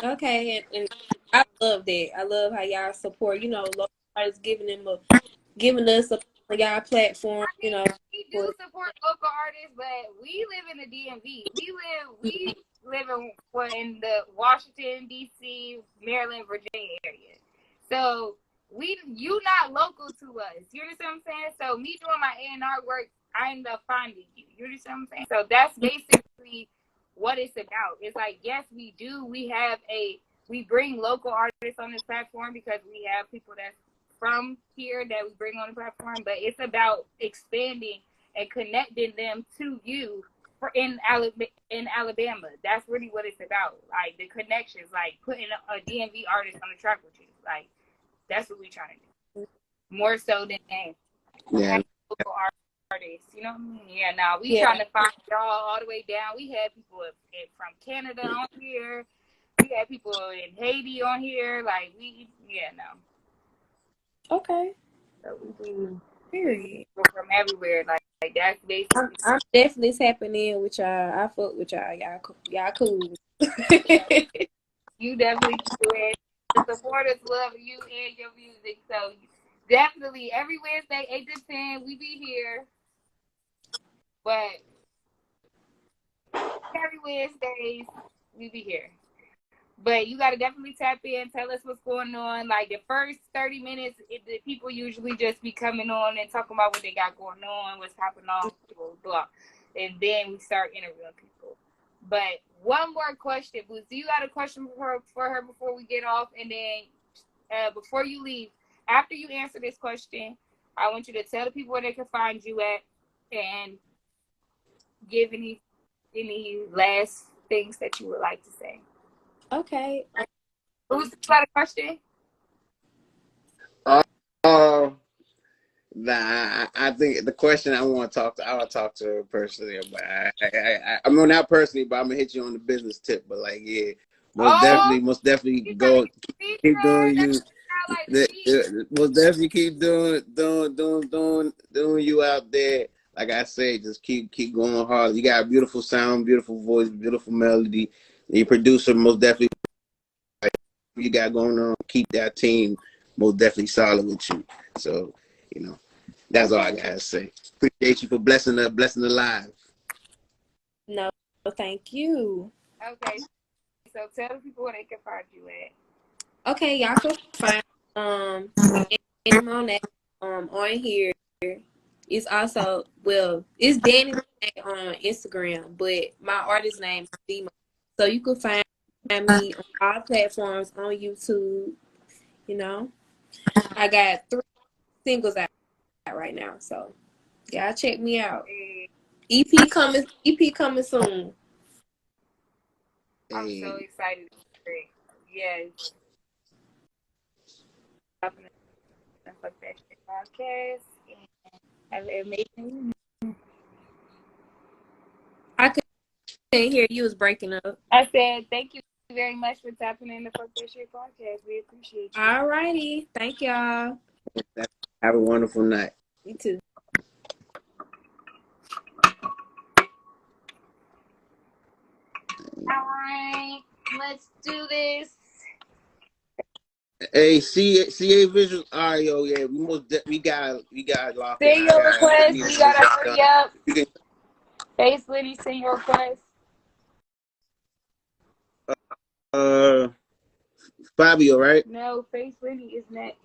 Okay, and I love that. I love how y'all support. Local artists giving us a y'all platform. I mean, we do support local artists, but we live in the DMV. We live in the Washington D.C., Maryland, Virginia area. So you not local to us. You understand what I'm saying? So me doing my A&R work, I end up finding you. You understand what I'm saying? So that's basically what it's about. It's like yes, we do. We bring local artists on this platform because we have people that's from here that we bring on the platform, but it's about expanding and connecting them to you in Alabama. That's really what it's about. Like the connections, like putting a DMV artist on the track with you. Like that's what we're trying to do. More so than local artists. You know what I mean? Yeah, now we trying to find y'all all the way down. We had people from Canada on here. We had people in Haiti on here. Like no. Okay. So we do Period. From everywhere, like that's basically. I'm definitely tapping in with y'all. I fuck with y'all. Y'all cool. You definitely do it. The supporters love you and your music, so definitely every Wednesday 8 to 10 we be here. But every Wednesdays we be here. But you got to definitely tap in, tell us what's going on. Like the first 30 minutes, the people usually just be coming on and talking about what they got going on, what's happening on, blah, blah. And then we start interviewing people. But one more question, Boots. Do you got a question for her before we get off? And then before you leave, after you answer this question, I want you to tell the people where they can find you at and give any last things that you would like to say. Okay. Who's got a question? Nah, I think the question I want to talk to, I will talk to her personally. But I mean, not personally, but I'm gonna hit you on the business tip. But like, yeah, most definitely go keep doing you. Most definitely keep doing you out there. Like I say, just keep going hard. You got a beautiful sound, beautiful voice, beautiful melody. Your producer most definitely you got going on. Keep that team most definitely solid with you. So, you know, that's all I gotta say. Appreciate you for blessing the live. No, thank you. Okay, so tell the people where they can find you at. Okay, y'all can find and on that on here. It's also it's Danny on Instagram, but my artist name is Demo. So you can find me on all platforms on YouTube. You know, I got 3 singles out right now, so y'all check me out. EP coming soon. I'm so excited. Yes. Fuck that shit podcast. Have an amazing. I couldn't hear you, was breaking up. I said thank you very much for tapping in the Fuck That Shit podcast. We appreciate you. All righty. Thank y'all. Have a wonderful night. You too. All right, let's do this. Hey, CA visuals. All right, yo, yeah, we got locked. Send your request. We gotta hurry up. Face Liddy, send your request. Fabio, right? No, Face Liddy is next.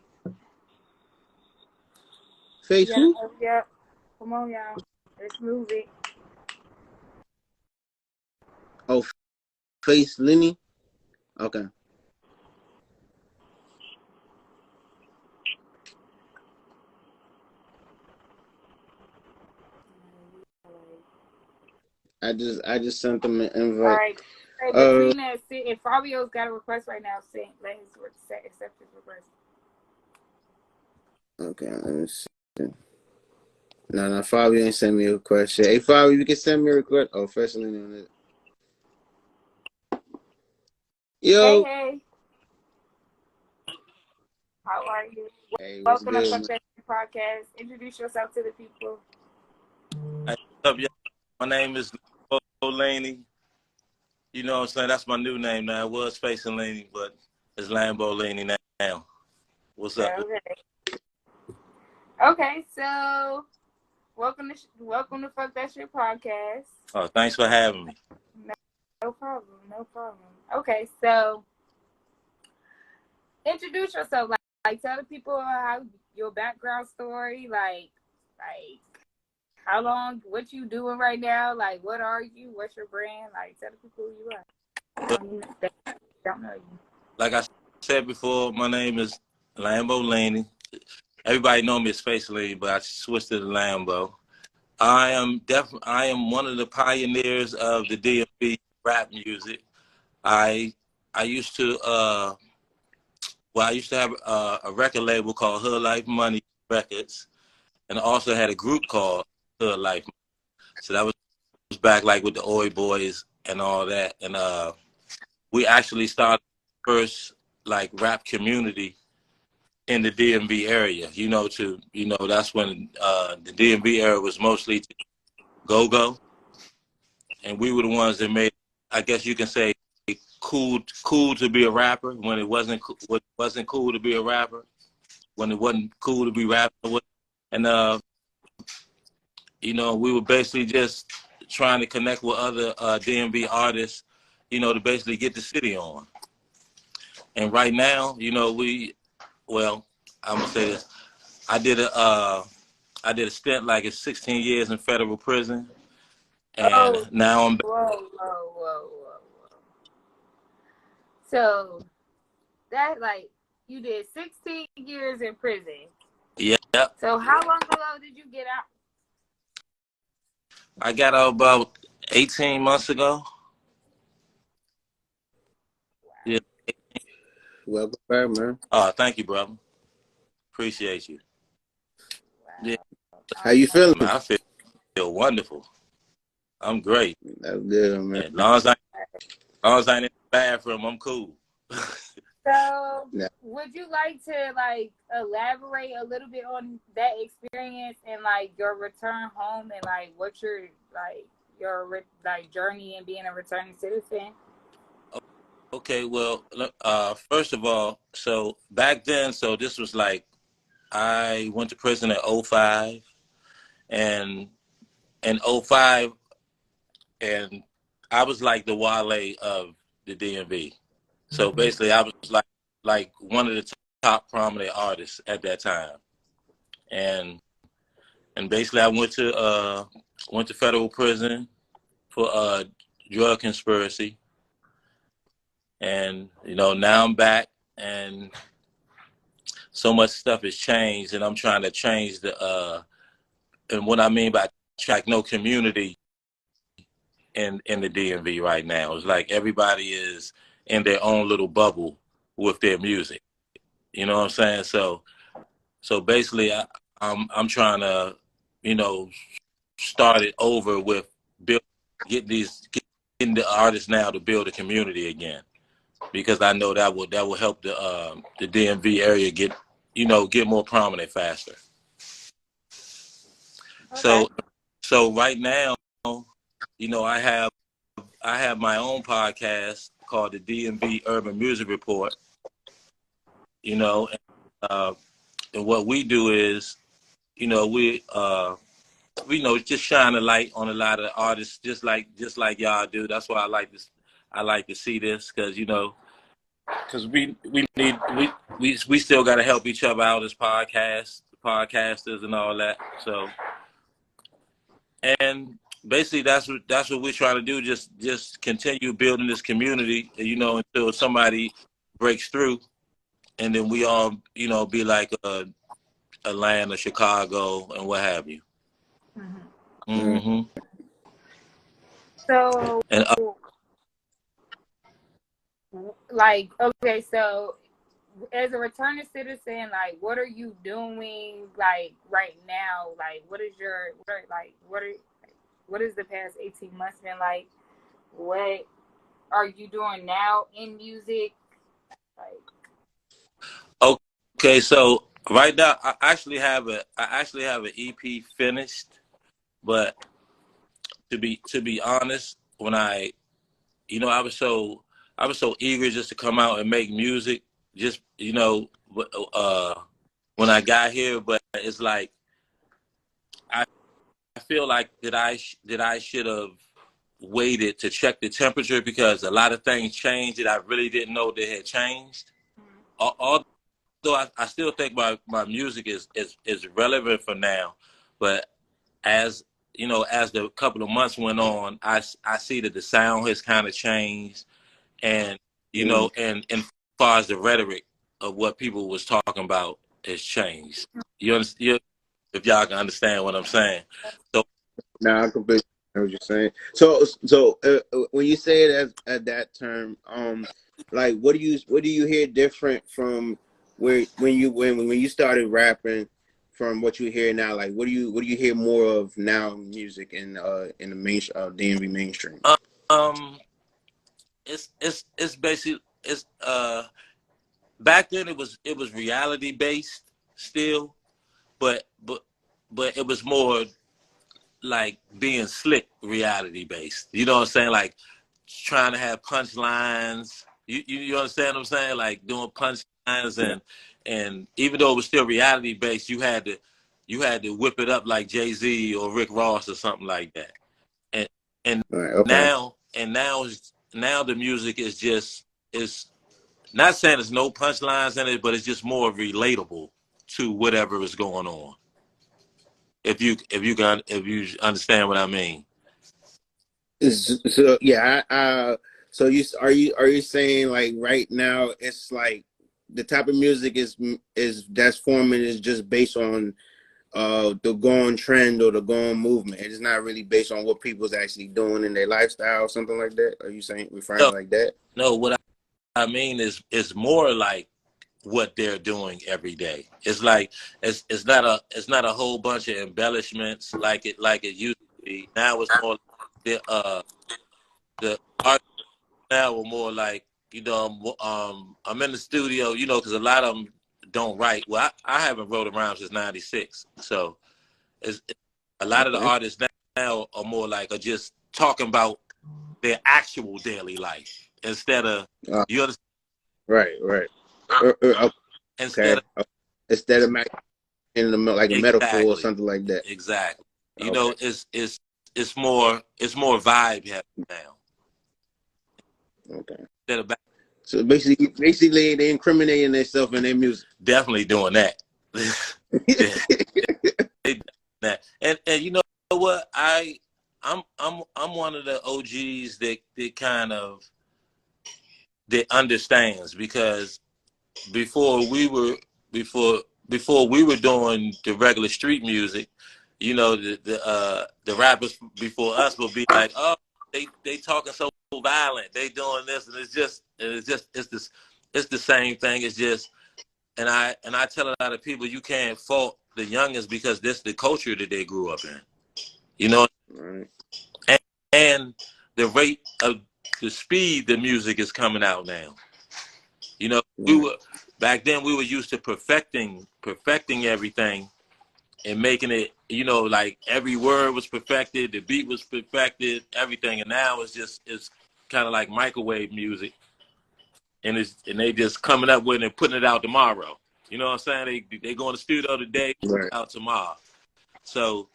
Face who? Hurry up. Come on, y'all. Let's move it. Oh, Face Lenny. Okay. I just sent them an invite. All right. Between us, if Fabio's got a request right now, let his accept his request. Okay, let me see. No, Fabio ain't send me a request. Hey, Fabio, you can send me a request. Oh, Face Lenny on it. Yo. Hey. How are you? Hey, Welcome to Fuck That Shit podcast. Introduce yourself to the people. Hey, what's up, y'all? My name is Laney. You know what I'm saying? That's my new name now. It was Face and Laney, but it's Lambo Laney now. What's up? Okay, so welcome to Fuck That Shit podcast. Oh, thanks for having me. No problem. Okay, so introduce yourself. Like tell the people how your background story, like how long, what you doing right now, like what are you, what's your brand, like tell the people who you are. Don't know you. Like I said before, my name is Lambo Laney. Everybody know me as Face Laney, but I switched to the Lambo. I am one of the pioneers of the DMV rap music. I used to have a record label called Hood Life Money Records, and I also had a group called Hood Life. So that was back like with the Oi Boys and all that. And we actually started the first like rap community in the DMV area. That's when the DMV area was mostly go-go, and we were the ones that made, I guess you can say, cool to be a rapper when it wasn't cool to be a rapper, when it wasn't cool to be rapping. And we were basically just trying to connect with other DMV artists, to basically get the city on. And right now, I'm gonna say this. I did a stint like 16 years in federal prison, and now I'm back. Whoa. So that, like, you did 16 years in prison. Yeah. So how long ago did you get out? I got out about 18 months ago. Yeah. Welcome back, man. Oh, thank you, brother. Appreciate you. Wow. Yeah. How you feeling? Man, I feel wonderful. I'm great. That's good, man. Yeah, as long as I ain't in the bathroom, I'm cool. So, Yeah. would you like to elaborate a little bit on that experience and your return home and what your journey in being a returning citizen? Okay, well, first of all, so back then, this was I went to prison in 05, and in 05, and I was like the Wale of the DMV. So basically, I was like one of the top prominent artists at that time, and basically, I went to federal prison for drug conspiracy, and now I'm back, and so much stuff has changed, and I'm trying to change and what I mean by no community in the DMV right now. It's like everybody is in their own little bubble with their music. You know what I'm saying? So basically, I'm trying to, start it over with getting the artists now to build a community again, because I know that will help the DMV area get more prominent faster. Okay. So right now, I have my own podcast called the DMV Urban Music Report. And what we do is, we just shine a light on a lot of artists, just like y'all do. That's why I like this. I like to see this because we still got to help each other out as podcasters and all that. So, and basically that's what we're trying to do. Just continue building this community, until somebody breaks through, and then we all, be like Atlanta, Chicago, and what have you. Mm-hmm. So, And okay, so as a returning citizen, what are you doing right now? What is the past 18 months been like? What are you doing now in music? Okay, so right now I actually have an EP finished, but to be honest, when I was so eager just to come out and make music, just when I got here, but it's like I feel like that I should have waited to check the temperature, because a lot of things changed that I really didn't know they had changed. Although I still think my music is relevant for now, but as as the couple of months went on, I see that the sound has kind of changed, and and as far as the rhetoric of what people was talking about has changed. You understand? If y'all can understand what I'm saying. So I completely know what you're saying. So when you say it at that term, what do you hear different from when you started rapping from what you hear now? Like, what do you hear more of now in music in the DMV mainstream? It's basically back then it was reality based still, but it was more like being slick reality based. You know what I'm saying? Like trying to have punchlines. You understand what I'm saying? Like doing punchlines and even though it was still reality based, you had to whip it up like Jay-Z or Rick Ross or something like that. And and Right. Okay. now the music is not saying there's no punchlines in it, but it's just more relatable to whatever is going on. If you understand what I mean. So yeah, so are you saying like right now it's like the type of music is that's forming is just based on the going trend or the going movement. It's not really based on what people's actually doing in their lifestyle or something like that. Are you saying referring No, like that? no. What I mean is more like what they're doing every day. It's like it's not a whole bunch of embellishments like it used to be. Now it's more the art now are more like I'm in the studio, because a lot of them don't write. Well, I haven't wrote around since '96, so a lot of the Okay. artists now are more like are just talking about their actual daily life instead of Uh, you understand right. instead Okay. of Instead of in the like a metaphor or exactly something like that. exactly. Okay. It's more vibe heavy now Okay. instead of So basically, they incriminating themselves in their music. definitely doing that. Yeah, they that. And you know what? I'm one of the OGs that kind of that understands because before we were before we were doing the regular street music, the rappers before us would be like, oh, they talking so violent, they doing this, and it's the same thing. It's just and I tell a lot of people you can't fault the youngest because this the culture that they grew up in. You know, Right. and, and the rate of the speed the music is coming out now. We Right. were back then we were used to perfecting everything and making it, like every word was perfected, the beat was perfected, everything. And now it's kind of like microwave music, and they just coming up with it and putting it out tomorrow. You know what I'm saying? They go in the studio today, Right. out tomorrow. So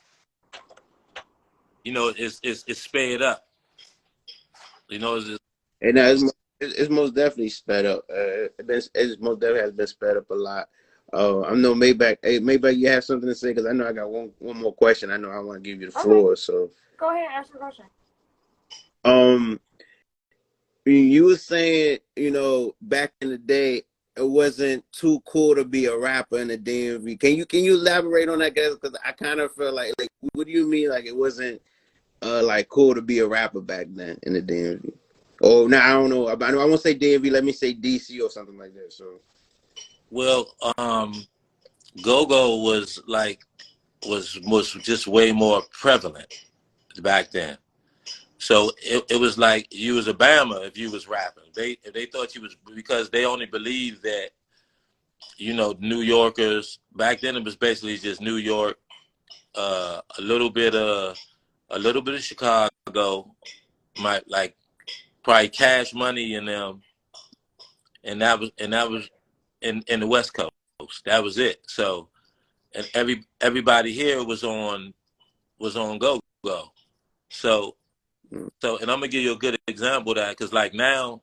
it's sped up. It's just, And it's most definitely sped up. It's most definitely has been sped up a lot. I know Maybach. Hey, Maybach, you have something to say because I know I got one more question. I know I want to give you the Okay, floor. So, go ahead, ask your question. um, you were saying, back in the day, it wasn't too cool to be a rapper in the DMV. Can you elaborate on that, guys? Because I kind of feel like what do you mean? Like it wasn't like cool to be a rapper back then in the DMV. Oh, now I don't know. I won't say DMV. Let me say DC or something like that. So, well, go-go was just way more prevalent back then. So it was like you was a Bama if you was rapping. If they thought you was because they only believed that New Yorkers back then it was basically just New York, a little bit of Chicago, might like probably Cash Money and them, and that was in the West Coast. That was it. So and everybody here was on go go. So and I'm gonna give you a good example of that because like now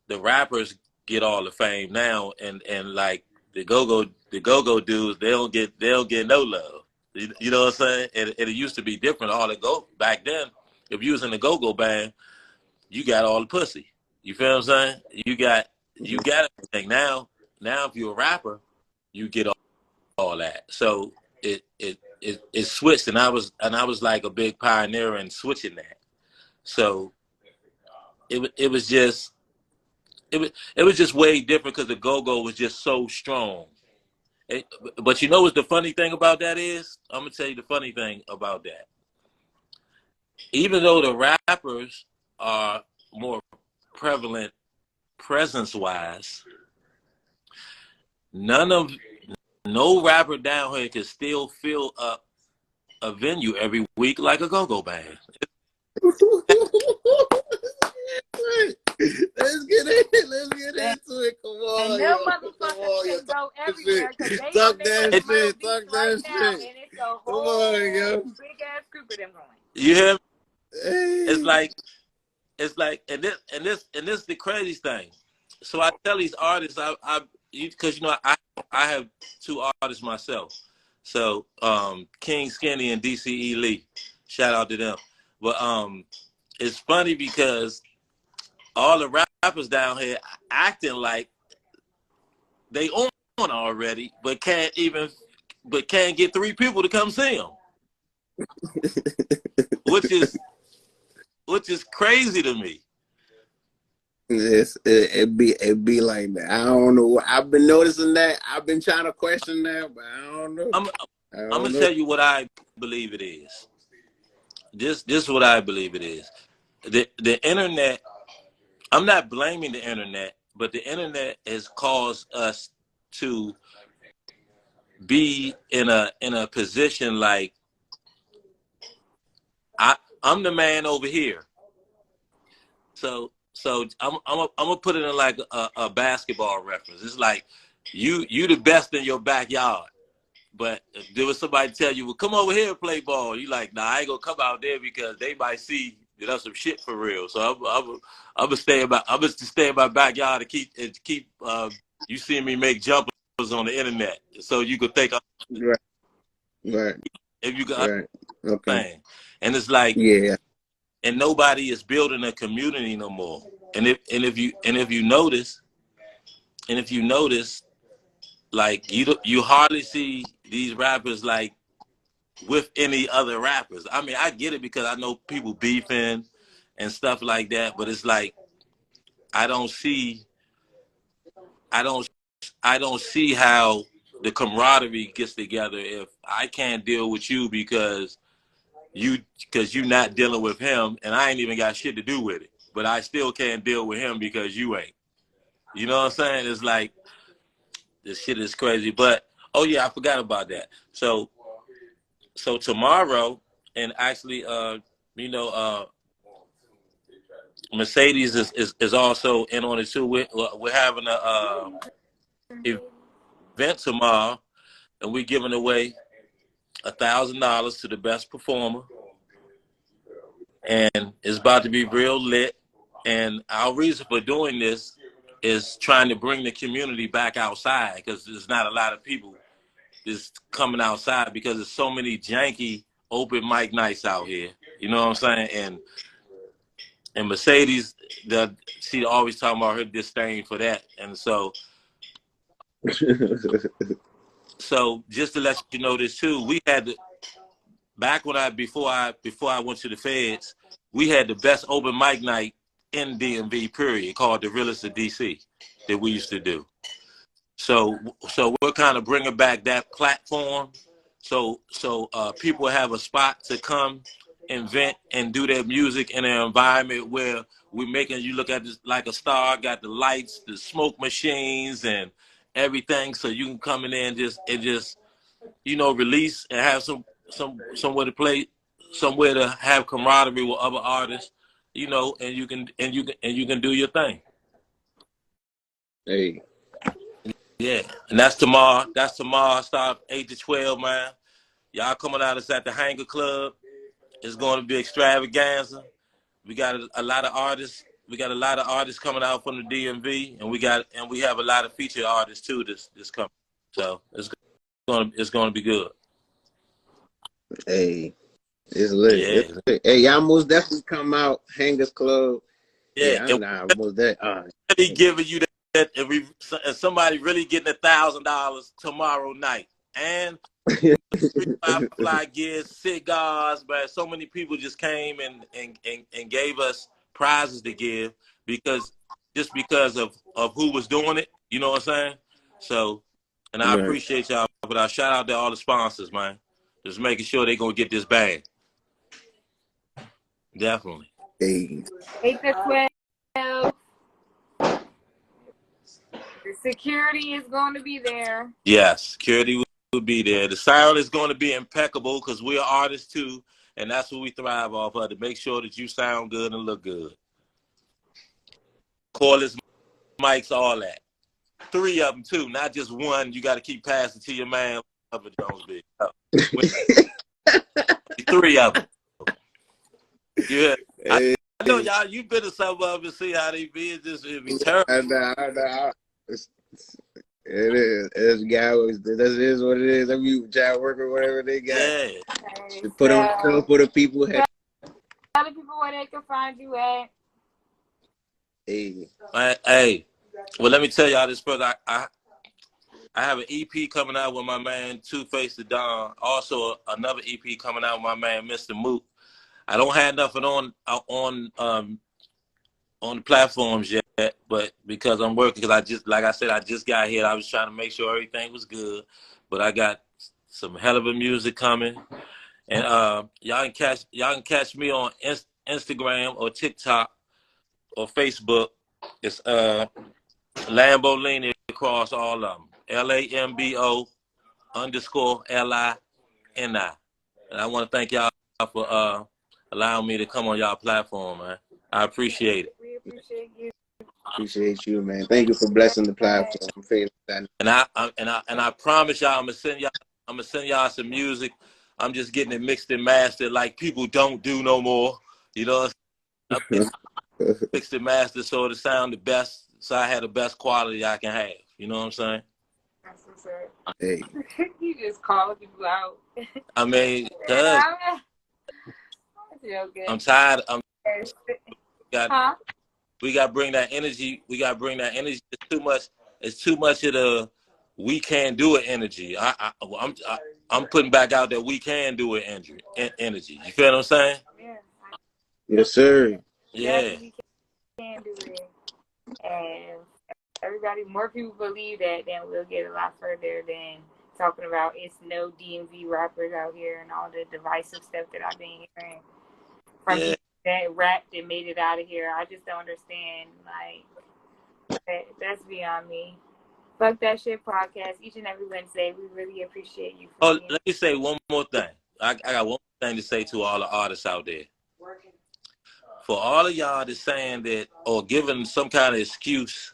the rappers get all the fame now, and like the go-go dudes, they don't get no love. You know what I'm saying? And it used to be different. All the go back then, if you was in the go-go band, you got all the pussy. You feel what I'm saying? You got everything. Now if you're a rapper, you get all that. So it switched, and I was like a big pioneer in switching that. So it was just it was just way different because the go-go was just so strong. But you know what the funny thing about that is? I'm gonna tell you the funny thing about that. Even though the rappers are more prevalent presence-wise, no rapper down here can still fill up a venue every week like a go-go band. Let's get it. Let's get into it. Come And on, them yo. Come motherfuckers on, yo. can go Shit. everywhere because they on Talk their that way to Myrtle shit. Beach Talk right that now, shit. and it's a Come on, whole yo. big ass group of them going. You hear me? It's Hey. like and this is the crazy thing. So I tell these artists, because I have two artists myself. So King Skinny and DCE Lee, shout out to them. But it's funny because all the rappers down here acting like they on already, but can't get 3 people to come see them, which is crazy to me. It be like that. I don't know. I've been noticing that. I've been trying to question that, but I don't know. I'm gonna tell you what I believe it is. This is what I believe it is. The internet. I'm not blaming the internet, but the internet has caused us to be in a position like I'm the man over here. So I'm gonna put it in like a basketball reference. It's like you the best in your backyard, but if there was somebody tell you, well, come over here and play ball. You like, nah, I ain't gonna come out there because they might see that I'm some shit for real. So I'm gonna stay in my backyard to keep you seeing me make jumpers on the internet, so you could think Right. if you can Right. Okay. understand. And it's like, yeah. And nobody is building a community no more. And if you notice, like you hardly see these rappers like with any other rappers. I mean, I get it because I know people beefing and stuff like that, but it's like I don't see I don't I don't see how the camaraderie gets together if I can't deal with you because you're not dealing with him and I ain't even got shit to do with it. But I still can't deal with him because you ain't. You know what I'm saying? It's like this shit is crazy. But oh yeah, I forgot about that. So tomorrow, and actually Mercedes is also in on it too. We're having a event tomorrow, and we're giving away $1,000 to the best performer, and it's about to be real lit. And our reason for doing this is trying to bring the community back outside because there's not a lot of people just coming outside because there's so many janky open mic nights out here. You know what I'm saying? And Mercedes, she always talking about her disdain for that. And so just to let you know this too, we had back when before I went to the feds, we had the best open mic night in DMV period called the Realest of DC that we used to do. So we're kind of bringing back that platform, so people have a spot to come and vent and do their music in an environment where we're making you look at this like a star. Got the lights, the smoke machines, and everything, so you can come in there and just release and have somewhere to play, somewhere to have camaraderie with other artists, and you can do your thing. Hey. Yeah, and that's tomorrow. Start 8 to 12, man. Y'all coming out us at the Hanger Club. It's going to be extravaganza. We got a lot of artists. We got a lot of artists coming out from the DMV, and we have a lot of featured artists too. This coming, so it's going to be good. Hey, it's lit. Yeah. It's lit. Hey, y'all most definitely come out. Hangers Club. Yeah, I'm not most that. Really giving you that, and somebody really getting $1,000 tomorrow night, and 3-5 fly gears, cigars, but so many people just came and gave us prizes to give because of who was doing it. You know what I'm saying? So, and I appreciate y'all. But I shout out to all the sponsors, man. Just making sure they gonna get this bag. Definitely. Hey. 8 to 12. The Security is going to be there. Yes, security will be there. The sound is going to be impeccable because we're artists too, and that's what we thrive off of, to make sure that you sound good and look good. Cordless mics, all that. 3 of them too, not just one. You got to keep passing to your man. Jones be 3 of them. Yeah, I know y'all. You been to some of them and see how they be. It'd be terrible. I know. It is. That is what it is. I mean, child worker, whatever they got. Yeah. Okay, Put them for the people. Tell the people where they can find you at. Hey. Well, let me tell y'all this first. I have an EP coming out with my man Two-Face the Don. Also, another EP coming out with my man Mr. Moot. I don't have nothing on the platforms yet, but because I'm working, because I just got here. I was trying to make sure everything was good, but I got some hell of a music coming, and y'all can catch me on Instagram or TikTok or Facebook. It's Lambo Lini across all of them. LAMBO_LINI. And I want to thank y'all for allowing me to come on y'all platform, man. I appreciate it. We appreciate you. Appreciate you, man. Thank you for blessing the platform. And I promise y'all, I'm gonna send y'all some music. I'm just getting it mixed and mastered like people don't do no more. You know, I'm getting mixed and mastered so it sound the best, so I have the best quality I can have. You know what I'm saying? That's what's up. Hey. You just calling people out. I mean, I'm tired. We got to bring that energy. It's too much. It's too much of the we can't do it energy. I'm putting back out that we can do it energy. You feel what I'm saying? Yeah. Yes, sir. Yeah. We can do it. And more people believe that, then we'll get a lot further than talking about it's no DMV rappers out here and all the divisive stuff that I've been hearing from people that rapped and made it out of here. I just don't understand. Like, that's beyond me. Fuck That Shit podcast each and every Wednesday. We really appreciate you. Let me say one more thing. I got one more thing to say to all the artists out there. For all of y'all that's saying that or giving some kind of excuse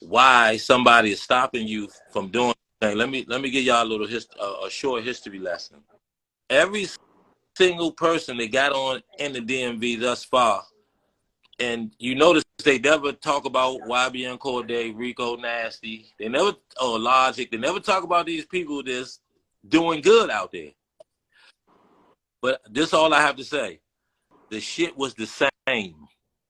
why somebody is stopping you from doing things, let me give y'all a short history lesson. Every single person that got on in the DMV thus far, and you notice they never talk about YBN Corday, Rico Nasty, Logic. They never talk about these people that's doing good out there. But this is all I have to say. The shit was the same.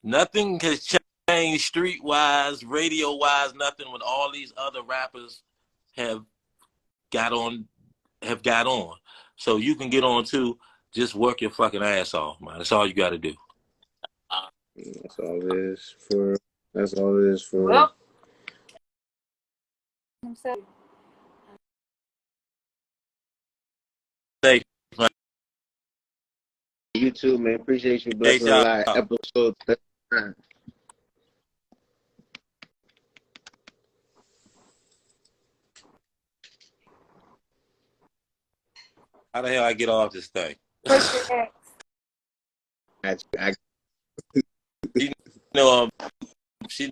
Nothing has changed street-wise, radio-wise, nothing when all these other rappers have got on. So you can get on too. Just work your fucking ass off, man. That's all you got to do. That's all it is for. Well, Thank you, man. You too, man. Appreciate you blessing a lot. Episode 39. How the hell I get off this thing? She know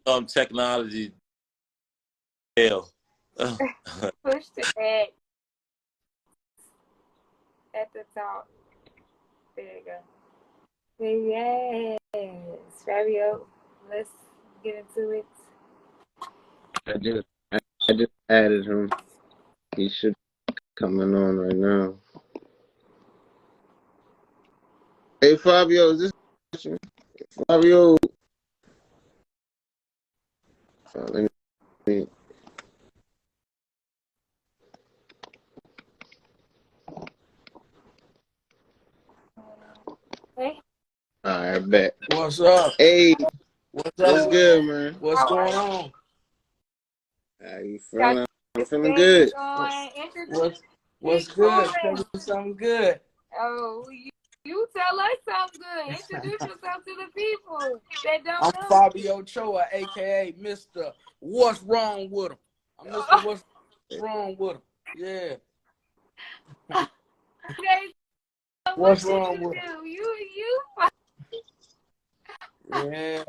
I'm technology. Hell. Push the X at the top. There you go. Yes, Fabio. Let's get into it. I just added him. He should be coming on right now. Hey Fabio, is this Fabio? Let me. Hey. I bet. What's up? Hey, what's up? What's good, man? What's going on? How you feeling? I'm feeling good. What's good? Tell me something good. Oh, You tell us something good. Introduce yourself to the people that I'm don't know. Fabio Choa, aka Mr. What's Wrong with Him? I'm Mr. What's Wrong with Him? Yeah. Okay, so what What's did wrong you with him? do? You Yeah.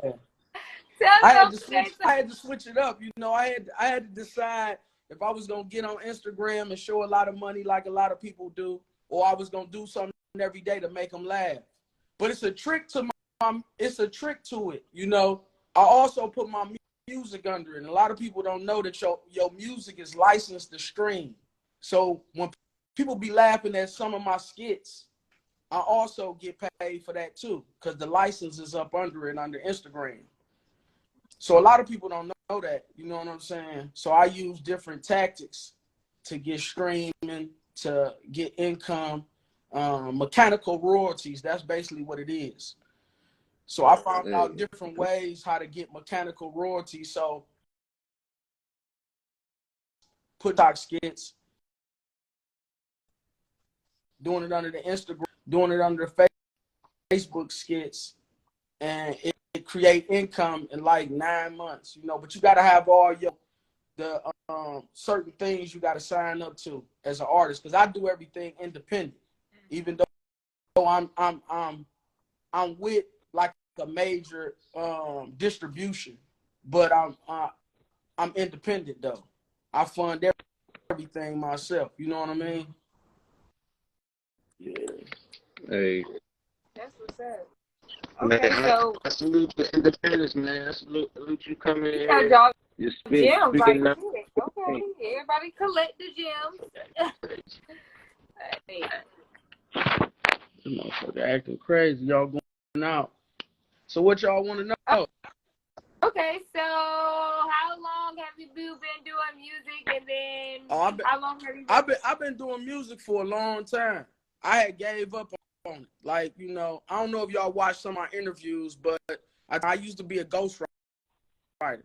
tell them today. I had to switch it up. You know, I had to decide if I was gonna get on Instagram and show a lot of money like a lot of people do, or I was gonna do something every day to make them laugh. But it's a trick to it's a trick to it. You know, I also put my music under it. And a lot of people don't know that your music is licensed to stream. So when people be laughing at some of my skits, I also get paid for that too, because the license is up under it under Instagram. So a lot of people don't know that, you know what I'm saying? So I use different tactics to get streaming, to get income, mechanical royalties. That's basically what it is. So I found out different ways how to get mechanical royalties. So put talk skits, doing it under the Instagram, doing it under the Facebook skits, and it create income in like 9 months, you know. But you got to have all the certain things you got to sign up to as an artist, because I do everything independent, even though I'm with like a major distribution, but I'm independent though. I fund everything myself. You know what I mean? Yeah. Hey, That's what's up. man, Okay, so I salute the independence, man. I salute you coming in you got here. y'all You gems like speaking up. shit. Okay, everybody collect the gems. Hey. This motherfucker acting crazy. Y'all going out. So what y'all want to know? Okay, so how long have you been doing music, and then how long have you been? I've been doing music for a long time. I had gave up on it. Like, you know, I don't know if y'all watched some of my interviews, but I used to be a ghostwriter.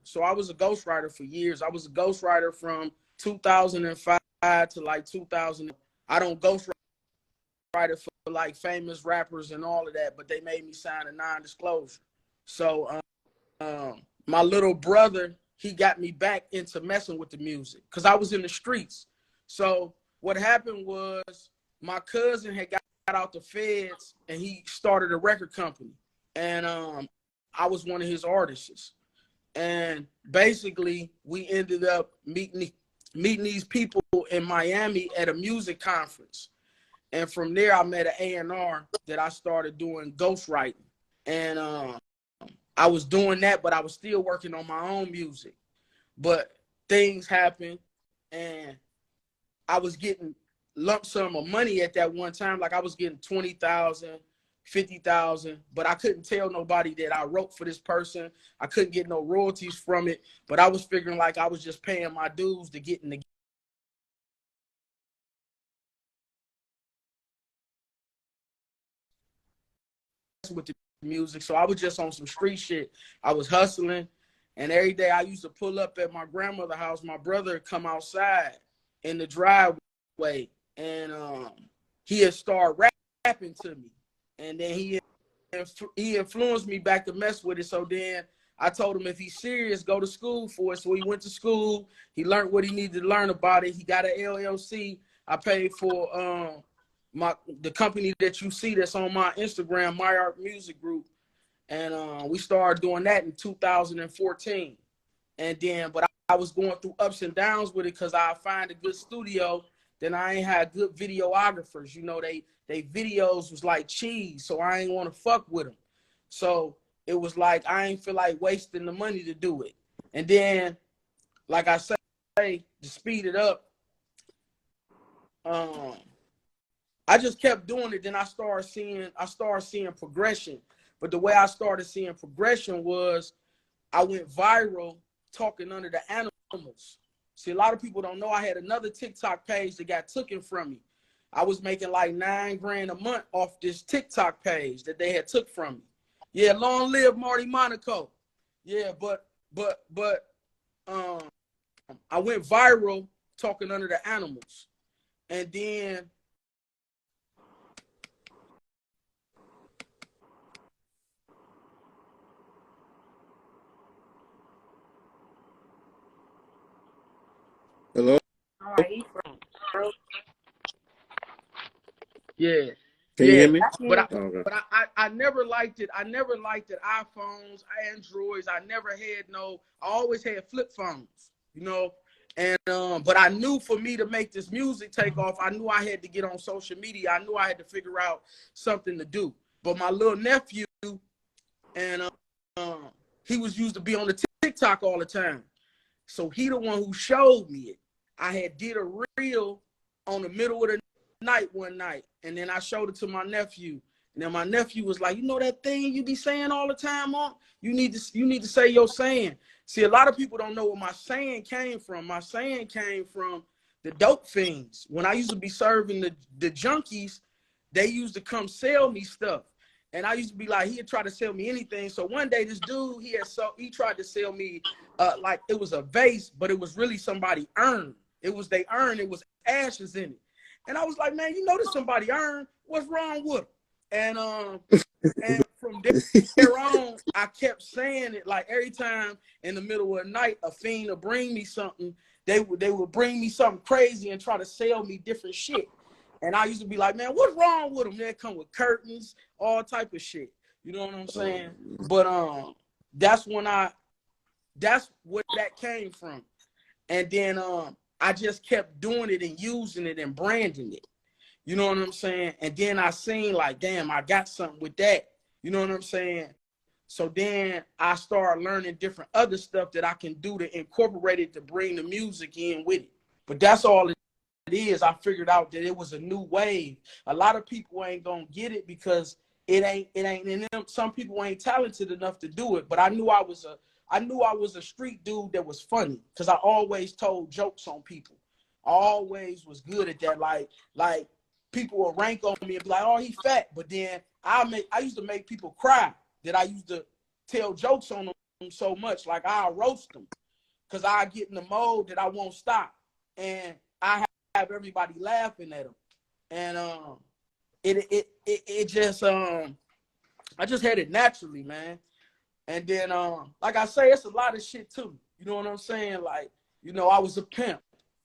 So I was a ghostwriter for years. I was a ghostwriter from 2005 to like 2000. I don't ghostwrite for like famous rappers and all of that, but they made me sign a non-disclosure. So my little brother, he got me back into messing with the music because I was in the streets. So what happened was my cousin had got out the feds and he started a record company. And I was one of his artists. And basically we ended up meeting these people in Miami at a music conference. And from there I met an A&R that I started doing ghostwriting. And I was doing that, but I was still working on my own music. But things happened, and I was getting lump sum of money at that one time. Like I was getting 20,000, 50,000, but I couldn't tell nobody that I wrote for this person. I couldn't get no royalties from it, but I was figuring like I was just paying my dues to get in the with the music. So I was just on some street shit. I was hustling, and every day I used to pull up at my grandmother's house. My brother would come outside in the driveway, and he had started rapping to me, and then he influenced me back to mess with it. So then I told him if he's serious, go to school for it. So he went to school. He learned what he needed to learn about it. He got an LLC. I paid for the company that you see that's on my Instagram, My Art Music Group, and we started doing that in 2014. And then, but I was going through ups and downs with it because I find a good studio. Then I ain't had good videographers. You know, they videos was like cheese, so I ain't want to fuck with them. So it was like I ain't feel like wasting the money to do it. And then, like I say, to speed it up, I just kept doing it. Then I started seeing progression. But the way I started seeing progression was I went viral talking under the animals. See, a lot of people don't know I had another TikTok page that got taken from me. I was making like $9,000 a month off this TikTok page that they had took from me. Yeah, long live Marty Monaco. Yeah, but I went viral talking under the animals. And then He broke. Yeah, Can you yeah. hear me? But I, Oh, okay. but I never liked it. I never liked it. iPhones, Androids. I never had no. I always had flip phones. You know, and but I knew for me to make this music take off, I knew I had to get on social media. I knew I had to figure out something to do. But my little nephew, and he was used to be on the TikTok all the time. So he the one who showed me it. I had did a reel on the middle of the night one night, and then I showed it to my nephew. And then my nephew was like, you know that thing you be saying all the time, on? You need to say your saying. See, a lot of people don't know where my saying came from. My saying came from the dope fiends. When I used to be serving the junkies, they used to come sell me stuff. And I used to be like, he'd try to sell me anything. So one day this dude, he tried to sell me like it was a vase, but it was really somebody urn. It was they urn, it was ashes in it. And I was like, man, you know this somebody urn. What's wrong with him? And from there on, I kept saying it like every time in the middle of the night, a fiend would bring me something. They would bring me something crazy and try to sell me different shit. And I used to be like, man, what's wrong with them? They come with curtains, all type of shit. You know what I'm saying? But that's where that came from. And then I just kept doing it and using it and branding it. You know what I'm saying? And then I seen like, damn, I got something with that. You know what I'm saying? So then I started learning different other stuff that I can do to incorporate it to bring the music in with it. But that's all it is. I figured out that it was a new wave. A lot of people ain't gonna get it because it ain't in them. Some people ain't talented enough to do it. But I knew I was a street dude that was funny because I always told jokes on people. I always was good at that. Like people will rank on me and be like, oh, he fat. But then I used to make people cry that I used to tell jokes on them so much. Like I'll roast them because I get in the mode that I won't stop. And I have everybody laughing at them. And it just I just had it naturally, man. And then like I say, it's a lot of shit too. You know what I'm saying? Like, you know, I was a pimp.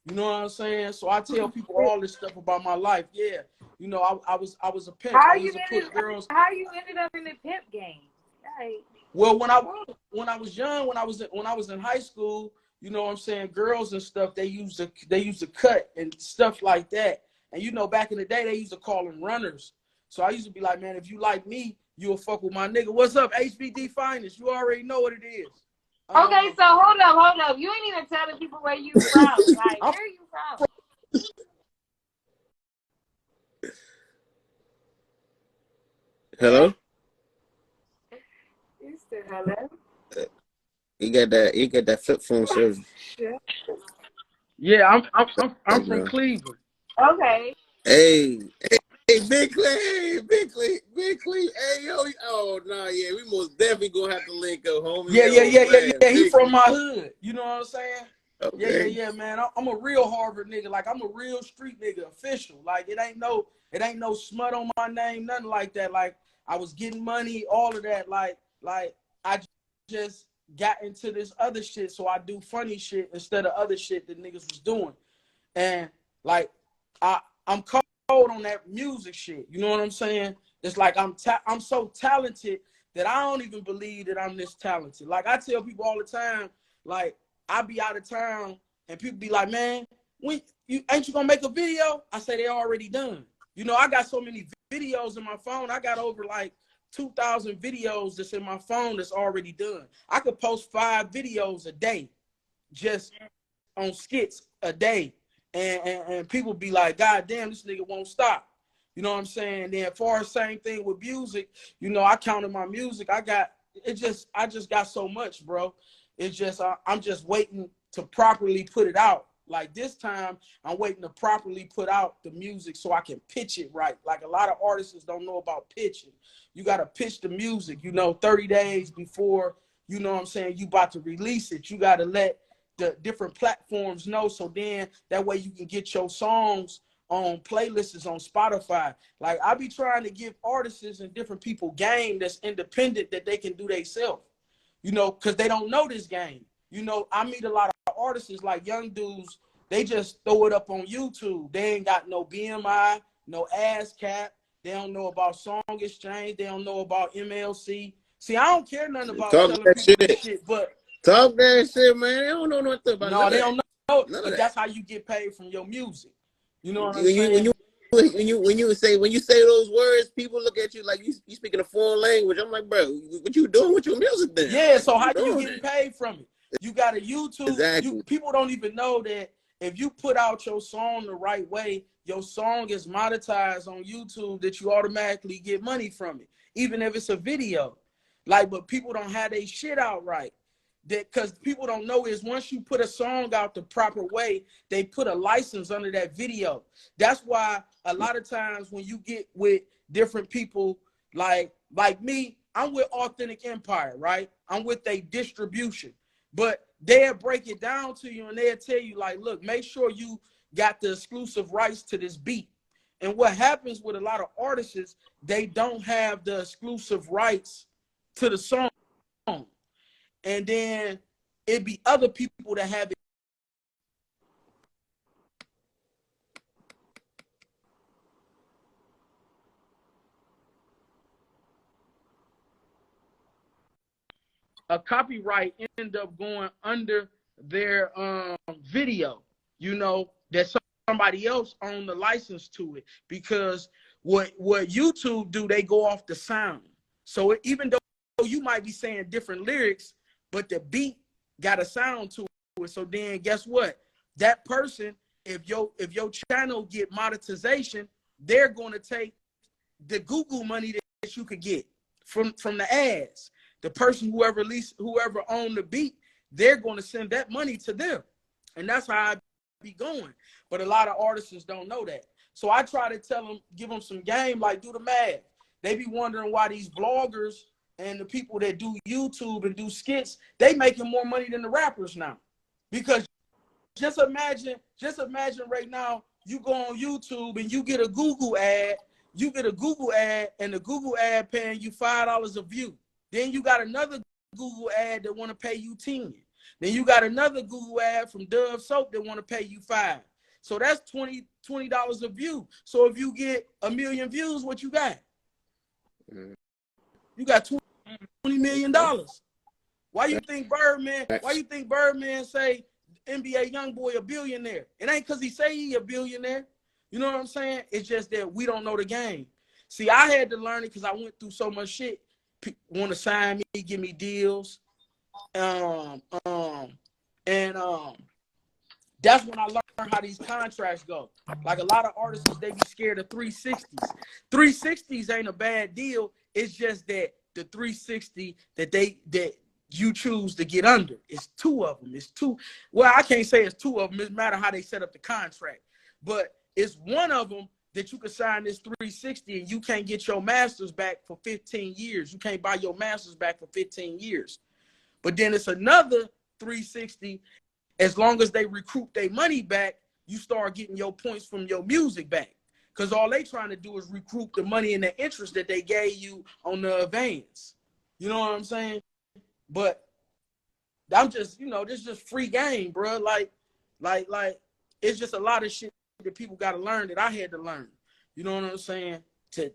You know what I'm saying? So I tell people all this stuff about my life. Yeah. You know, I was a pimp. How I you used to put girls. How you ended up in the pimp game? Like, Well, when I was young, when I was in high school, you know what I'm saying, girls and stuff, they used to cut and stuff like that. And you know, back in the day, they used to call them runners. So I used to be like, man, if you like me, you'll fuck with my nigga. What's up, HBD Finest? You already know what it is. okay, so hold up. You ain't even telling people where you from. Like, where are you from? Hello? You said hello. You got that flip phone service. Yeah, I'm from Bro. Cleveland. Okay. Hey, Big Clay, Big Clay. Hey, yo, oh no, yeah, we most definitely gonna have to link up, homie. Yeah. He Big from my Clay. hood. You know what I'm saying? Okay. Yeah, man. I'm a real Harvard nigga. Like I'm a real street nigga, official. Like it ain't no smut on my name, nothing like that. Like I was getting money, all of that. Like I just got into this other shit, so I do funny shit instead of other shit that niggas was doing. And like I'm cold on that music shit. You know what I'm saying? It's like I'm so talented that I don't even believe that I'm this talented. Like I tell people all the time, like I be out of town and people be like, man, when you ain't you gonna make a video? I say they already done. You know, I got so many videos in my phone. I got over like 2,000 videos that's in my phone that's already done. I could post 5 videos a day just on skits a day. And people be like, God damn, this nigga won't stop. You know what I'm saying? Then far as same thing with music, you know, I counted my music. I just got so much, bro. It's just I'm just waiting to properly put it out. Like this time, I'm waiting to properly put out the music so I can pitch it right. Like a lot of artists don't know about pitching. You got to pitch the music, you know, 30 days before, you know what I'm saying, you about to release it. You got to let the different platforms know, so then that way you can get your songs on playlists on Spotify. Like I be trying to give artists and different people game that's independent that they can do themselves, you know, because they don't know this game. You know, I meet a lot of artists like young dudes They just throw it up on YouTube. They ain't got no BMI, no ASCAP. They don't know about Song Exchange. They don't know about MLC. See, I don't care nothing about Talk telling that people this shit. shit, but Talk that shit, man. They don't know nothing about no, they don't know. none of But that. that's how you get paid from your music. You know what I'm When saying? you say those words, people look at you like you speaking a foreign language. I'm like, bro, what you doing with your music then? Yeah, Like, so what you how you doing getting then? paid from it? You got a YouTube. Exactly. People don't even know that if you put out your song the right way, your song is monetized on YouTube, that you automatically get money from it, even if it's a video. Like, but people don't have their shit out right. That because people don't know is once you put a song out the proper way, they put a license under that video. That's why a lot of times when you get with different people like me, I'm with Authentic Empire, right? I'm with a distribution, but they'll break it down to you and they'll tell you like, look, make sure you got the exclusive rights to this beat. And what happens with a lot of artists is they don't have the exclusive rights to the song. And then it'd be other people that have it. A copyright end up going under their video, you know, that somebody else owned the license to it. Because what YouTube do, they go off the sound. So even though you might be saying different lyrics, but the beat got a sound to it. So then guess what? That person, if your channel get monetization, they're going to take the Google money that you could get from the ads. The person whoever owned the beat, they're going to send that money to them. And that's how I be going. But a lot of artists don't know that. So I try to tell them, give them some game, like do the math. They be wondering why these vloggers and the people that do YouTube and do skits, they making more money than the rappers now. Because just imagine right now, you go on YouTube and you get a Google ad, and the Google ad paying you $5 a view. Then you got another Google ad that want to pay you 10. Then you got another Google ad from Dove Soap that want to pay you 5. So that's $20 a view. So if you get 1 million views, what you got? You got $20 million. Why you think Birdman say NBA YoungBoy a billionaire? It ain't because he say he a billionaire. You know what I'm saying? It's just that we don't know the game. See, I had to learn it because I went through so much shit. Want to sign me, give me deals. And that's when I learned how these contracts go. Like a lot of artists, they be scared of 360s. 360s ain't a bad deal. It's just that the 360 that you choose to get under. It's 2 of them. It's 2. Well, I can't say it's 2 of them. It matter how they set up the contract. But it's 1 of them that you can sign this 360 and you can't get your masters back for 15 years. You can't buy your masters back for 15 years. But then it's another 360. As long as they recruit their money back, you start getting your points from your music back. Because all they trying to do is recruit the money and the interest that they gave you on the advance. You know what I'm saying? But I'm just, this is just free game, bro. Like, it's just a lot of shit that people got to learn that I had to learn. You know what I'm saying? To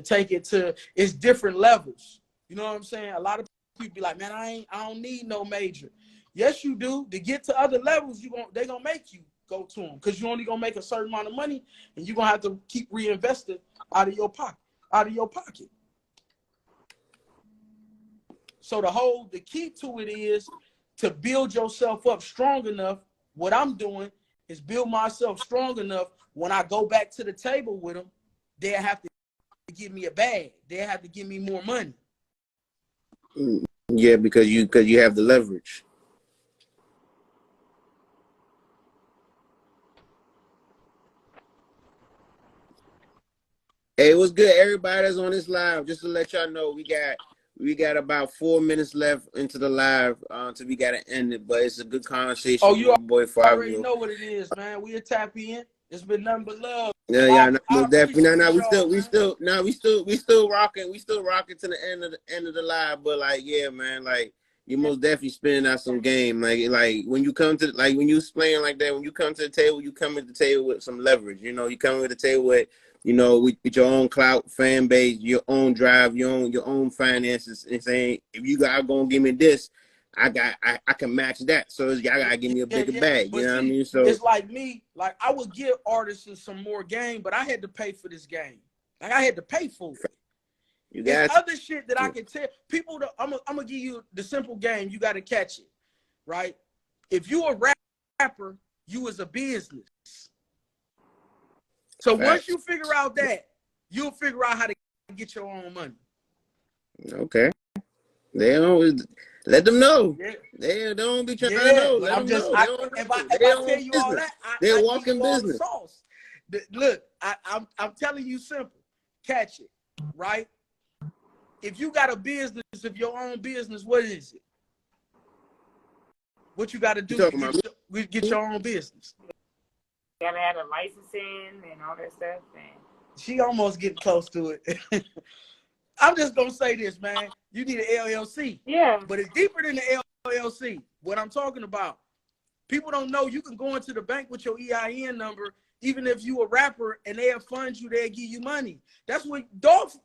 take it to its different levels. You know what I'm saying? A lot of people be like, man, I don't need no major. Yes, you do. To get to other levels, they gonna make you go to them because you only gonna make a certain amount of money, and you're gonna have to keep reinvesting out of your pocket. So the key to it is to build yourself up strong enough. What I'm doing is build myself strong enough when I go back to the table with them, they'll have to give me a bag. They'll have to give me more money. Yeah, because you have the leverage. Hey, what's good, everybody that's on this live? Just to let y'all know, we got about 4 minutes left into the live until we gotta end it. But it's a good conversation. Oh, you with my boy already know what it is, man. We'll tap in. It's been nothing but love. Yeah, I definitely. No, we still rocking to the end of the live. But like, yeah, man, like You most definitely spinning out some game. Like when you come to when you playing like that, when you come to the table, you come to the table with some leverage. You know, you come to the table with with your own clout, fan base, your own drive, your own finances, and saying if you guys gonna give me this, I can match that. So y'all gotta give me a bigger bag. But You know what I see, mean? So it's like me. Like I would give artists some more game, but I had to pay for this game. Like I had to pay for it. There's other shit that I can tell people. I'm gonna give you the simple game. You got to catch it, right? If you a rapper, you is a business. So once you figure out that, you'll figure out how to get your own money. Okay. They always let them know. Yeah. They don't be trying to know. Let them know. If I tell you all that, they're I walking give you all business. the sauce. Look, I'm telling you simple. Catch it, right? If you got a business of your own business, what is it? What you got to do to get your own business? You gotta have a licensing and all that stuff. And she almost getting close to it. I'm just gonna say this, man. You need an LLC. Yeah. But it's deeper than the LLC. What I'm talking about. People don't know you can go into the bank with your EIN number, even if you a rapper, and they'll fund you, they'll give you money. That's what Dolph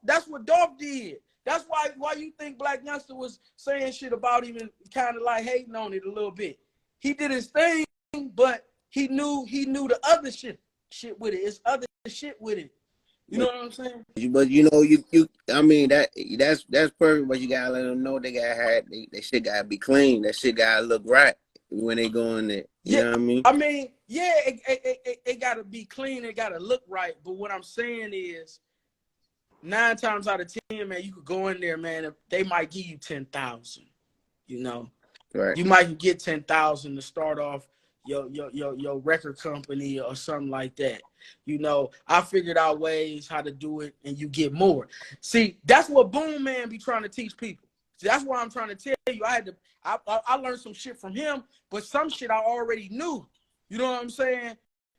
did. That's why you think Black Youngster was saying shit about him and kind of like hating on it a little bit. He did his thing, but he knew the other shit with it. It's other shit with it. You know what I'm saying? But you I mean that's perfect, but you gotta let them know they gotta that shit gotta be clean. That shit gotta look right when they go in there. You know what I mean? I mean, yeah, it gotta be clean, it gotta look right. But what I'm saying is 9 times out of 10, man, you could go in there, man, they might give you 10,000. You know, right? You might get 10,000 to start off your record company or something like that. You know, I figured out ways how to do it, and you get more. See, that's what Boom Man be trying to teach people. See, that's what I'm trying to tell you. I learned some shit from him, but some shit I already knew. You know what I'm saying?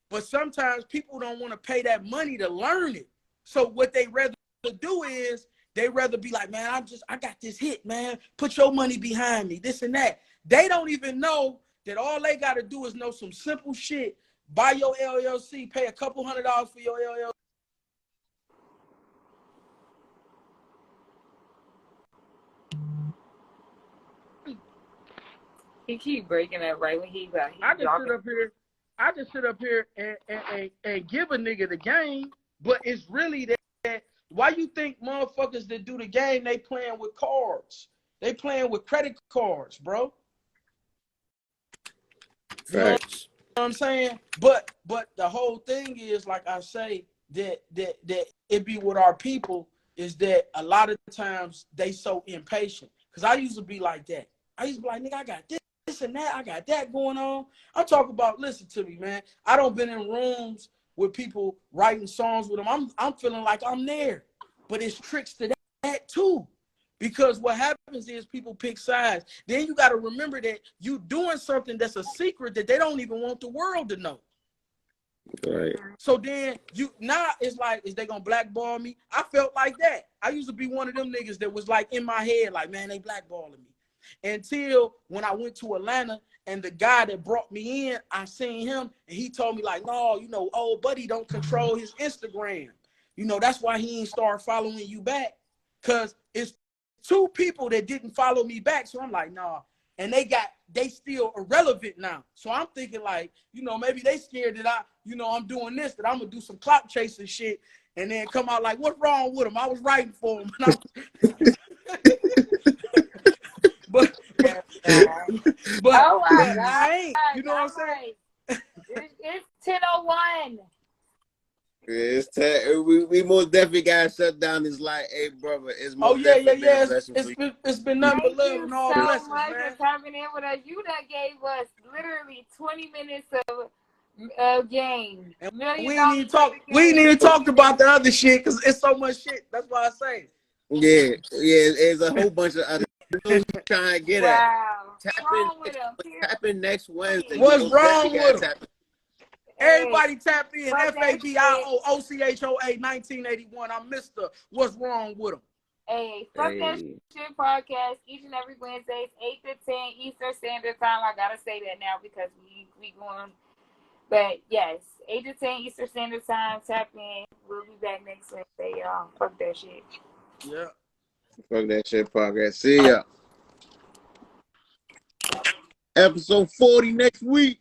But sometimes people don't want to pay that money to learn it. So what they rather do is they rather be like, man, I got this hit, man. Put your money behind me, this and that. They don't even know that all they got to do is know some simple shit. Buy your LLC, pay a couple $100 for your LLC. he keep breaking up right when he got. I just sit up here and give a nigga the game, but it's really that. Why you think motherfuckers that do the game, they playing with cards? They playing with credit cards, bro. You know what I'm saying? But the whole thing is, like I say, that it be with our people is that a lot of times they so impatient. Because I used to be like that. I used to be like, nigga, I got this and that. I got that going on. I'm talking about, listen to me, man. I don't been in rooms with people writing songs with them. I'm feeling like I'm there. But it's tricks to that too. Because what happens is people pick sides. Then you got to remember that you doing something that's a secret that they don't even want the world to know. Right. So then now it's like, is they gonna blackball me? I felt like that. I used to be one of them niggas that was like in my head, like, man, they blackballing me. Until when I went to Atlanta and the guy that brought me in, I seen him and he told me like, no, old buddy don't control his Instagram. That's why he ain't start following you back. Cause it's 2 people that didn't follow me back. So I'm like, nah. And they still irrelevant now. So I'm thinking like, maybe they scared that I'm doing this, that I'm gonna do some clout chasing shit and then come out like, what's wrong with him? I was writing for him. But oh my God. I ain't. You know what I'm saying? It's 10:01. We most definitely got shut down. It's like, hey, brother, it's most It's been nothing but love and all blessings, man. Thank you so much for coming in with us. You done gave us literally 20 minutes of game. We ain't even talked about the other shit because it's so much shit. That's why I say. Yeah, there's a whole bunch of other trying to get wow. at. Tap in next Wednesday. What's wrong with them? Everybody tap in. FABIOOCHOA 1981. I'm Mr. What's wrong with them? Hey, fuck that Hey. shit podcast each and every Wednesdays, 8 to 10 Eastern Standard Time. I gotta say that now because we going. But yes, 8 to 10 Eastern Standard Time. Tap in. We'll be back next Wednesday, y'all. Fuck that shit. Yeah. Fuck that shit podcast. See ya. Episode 40 next week.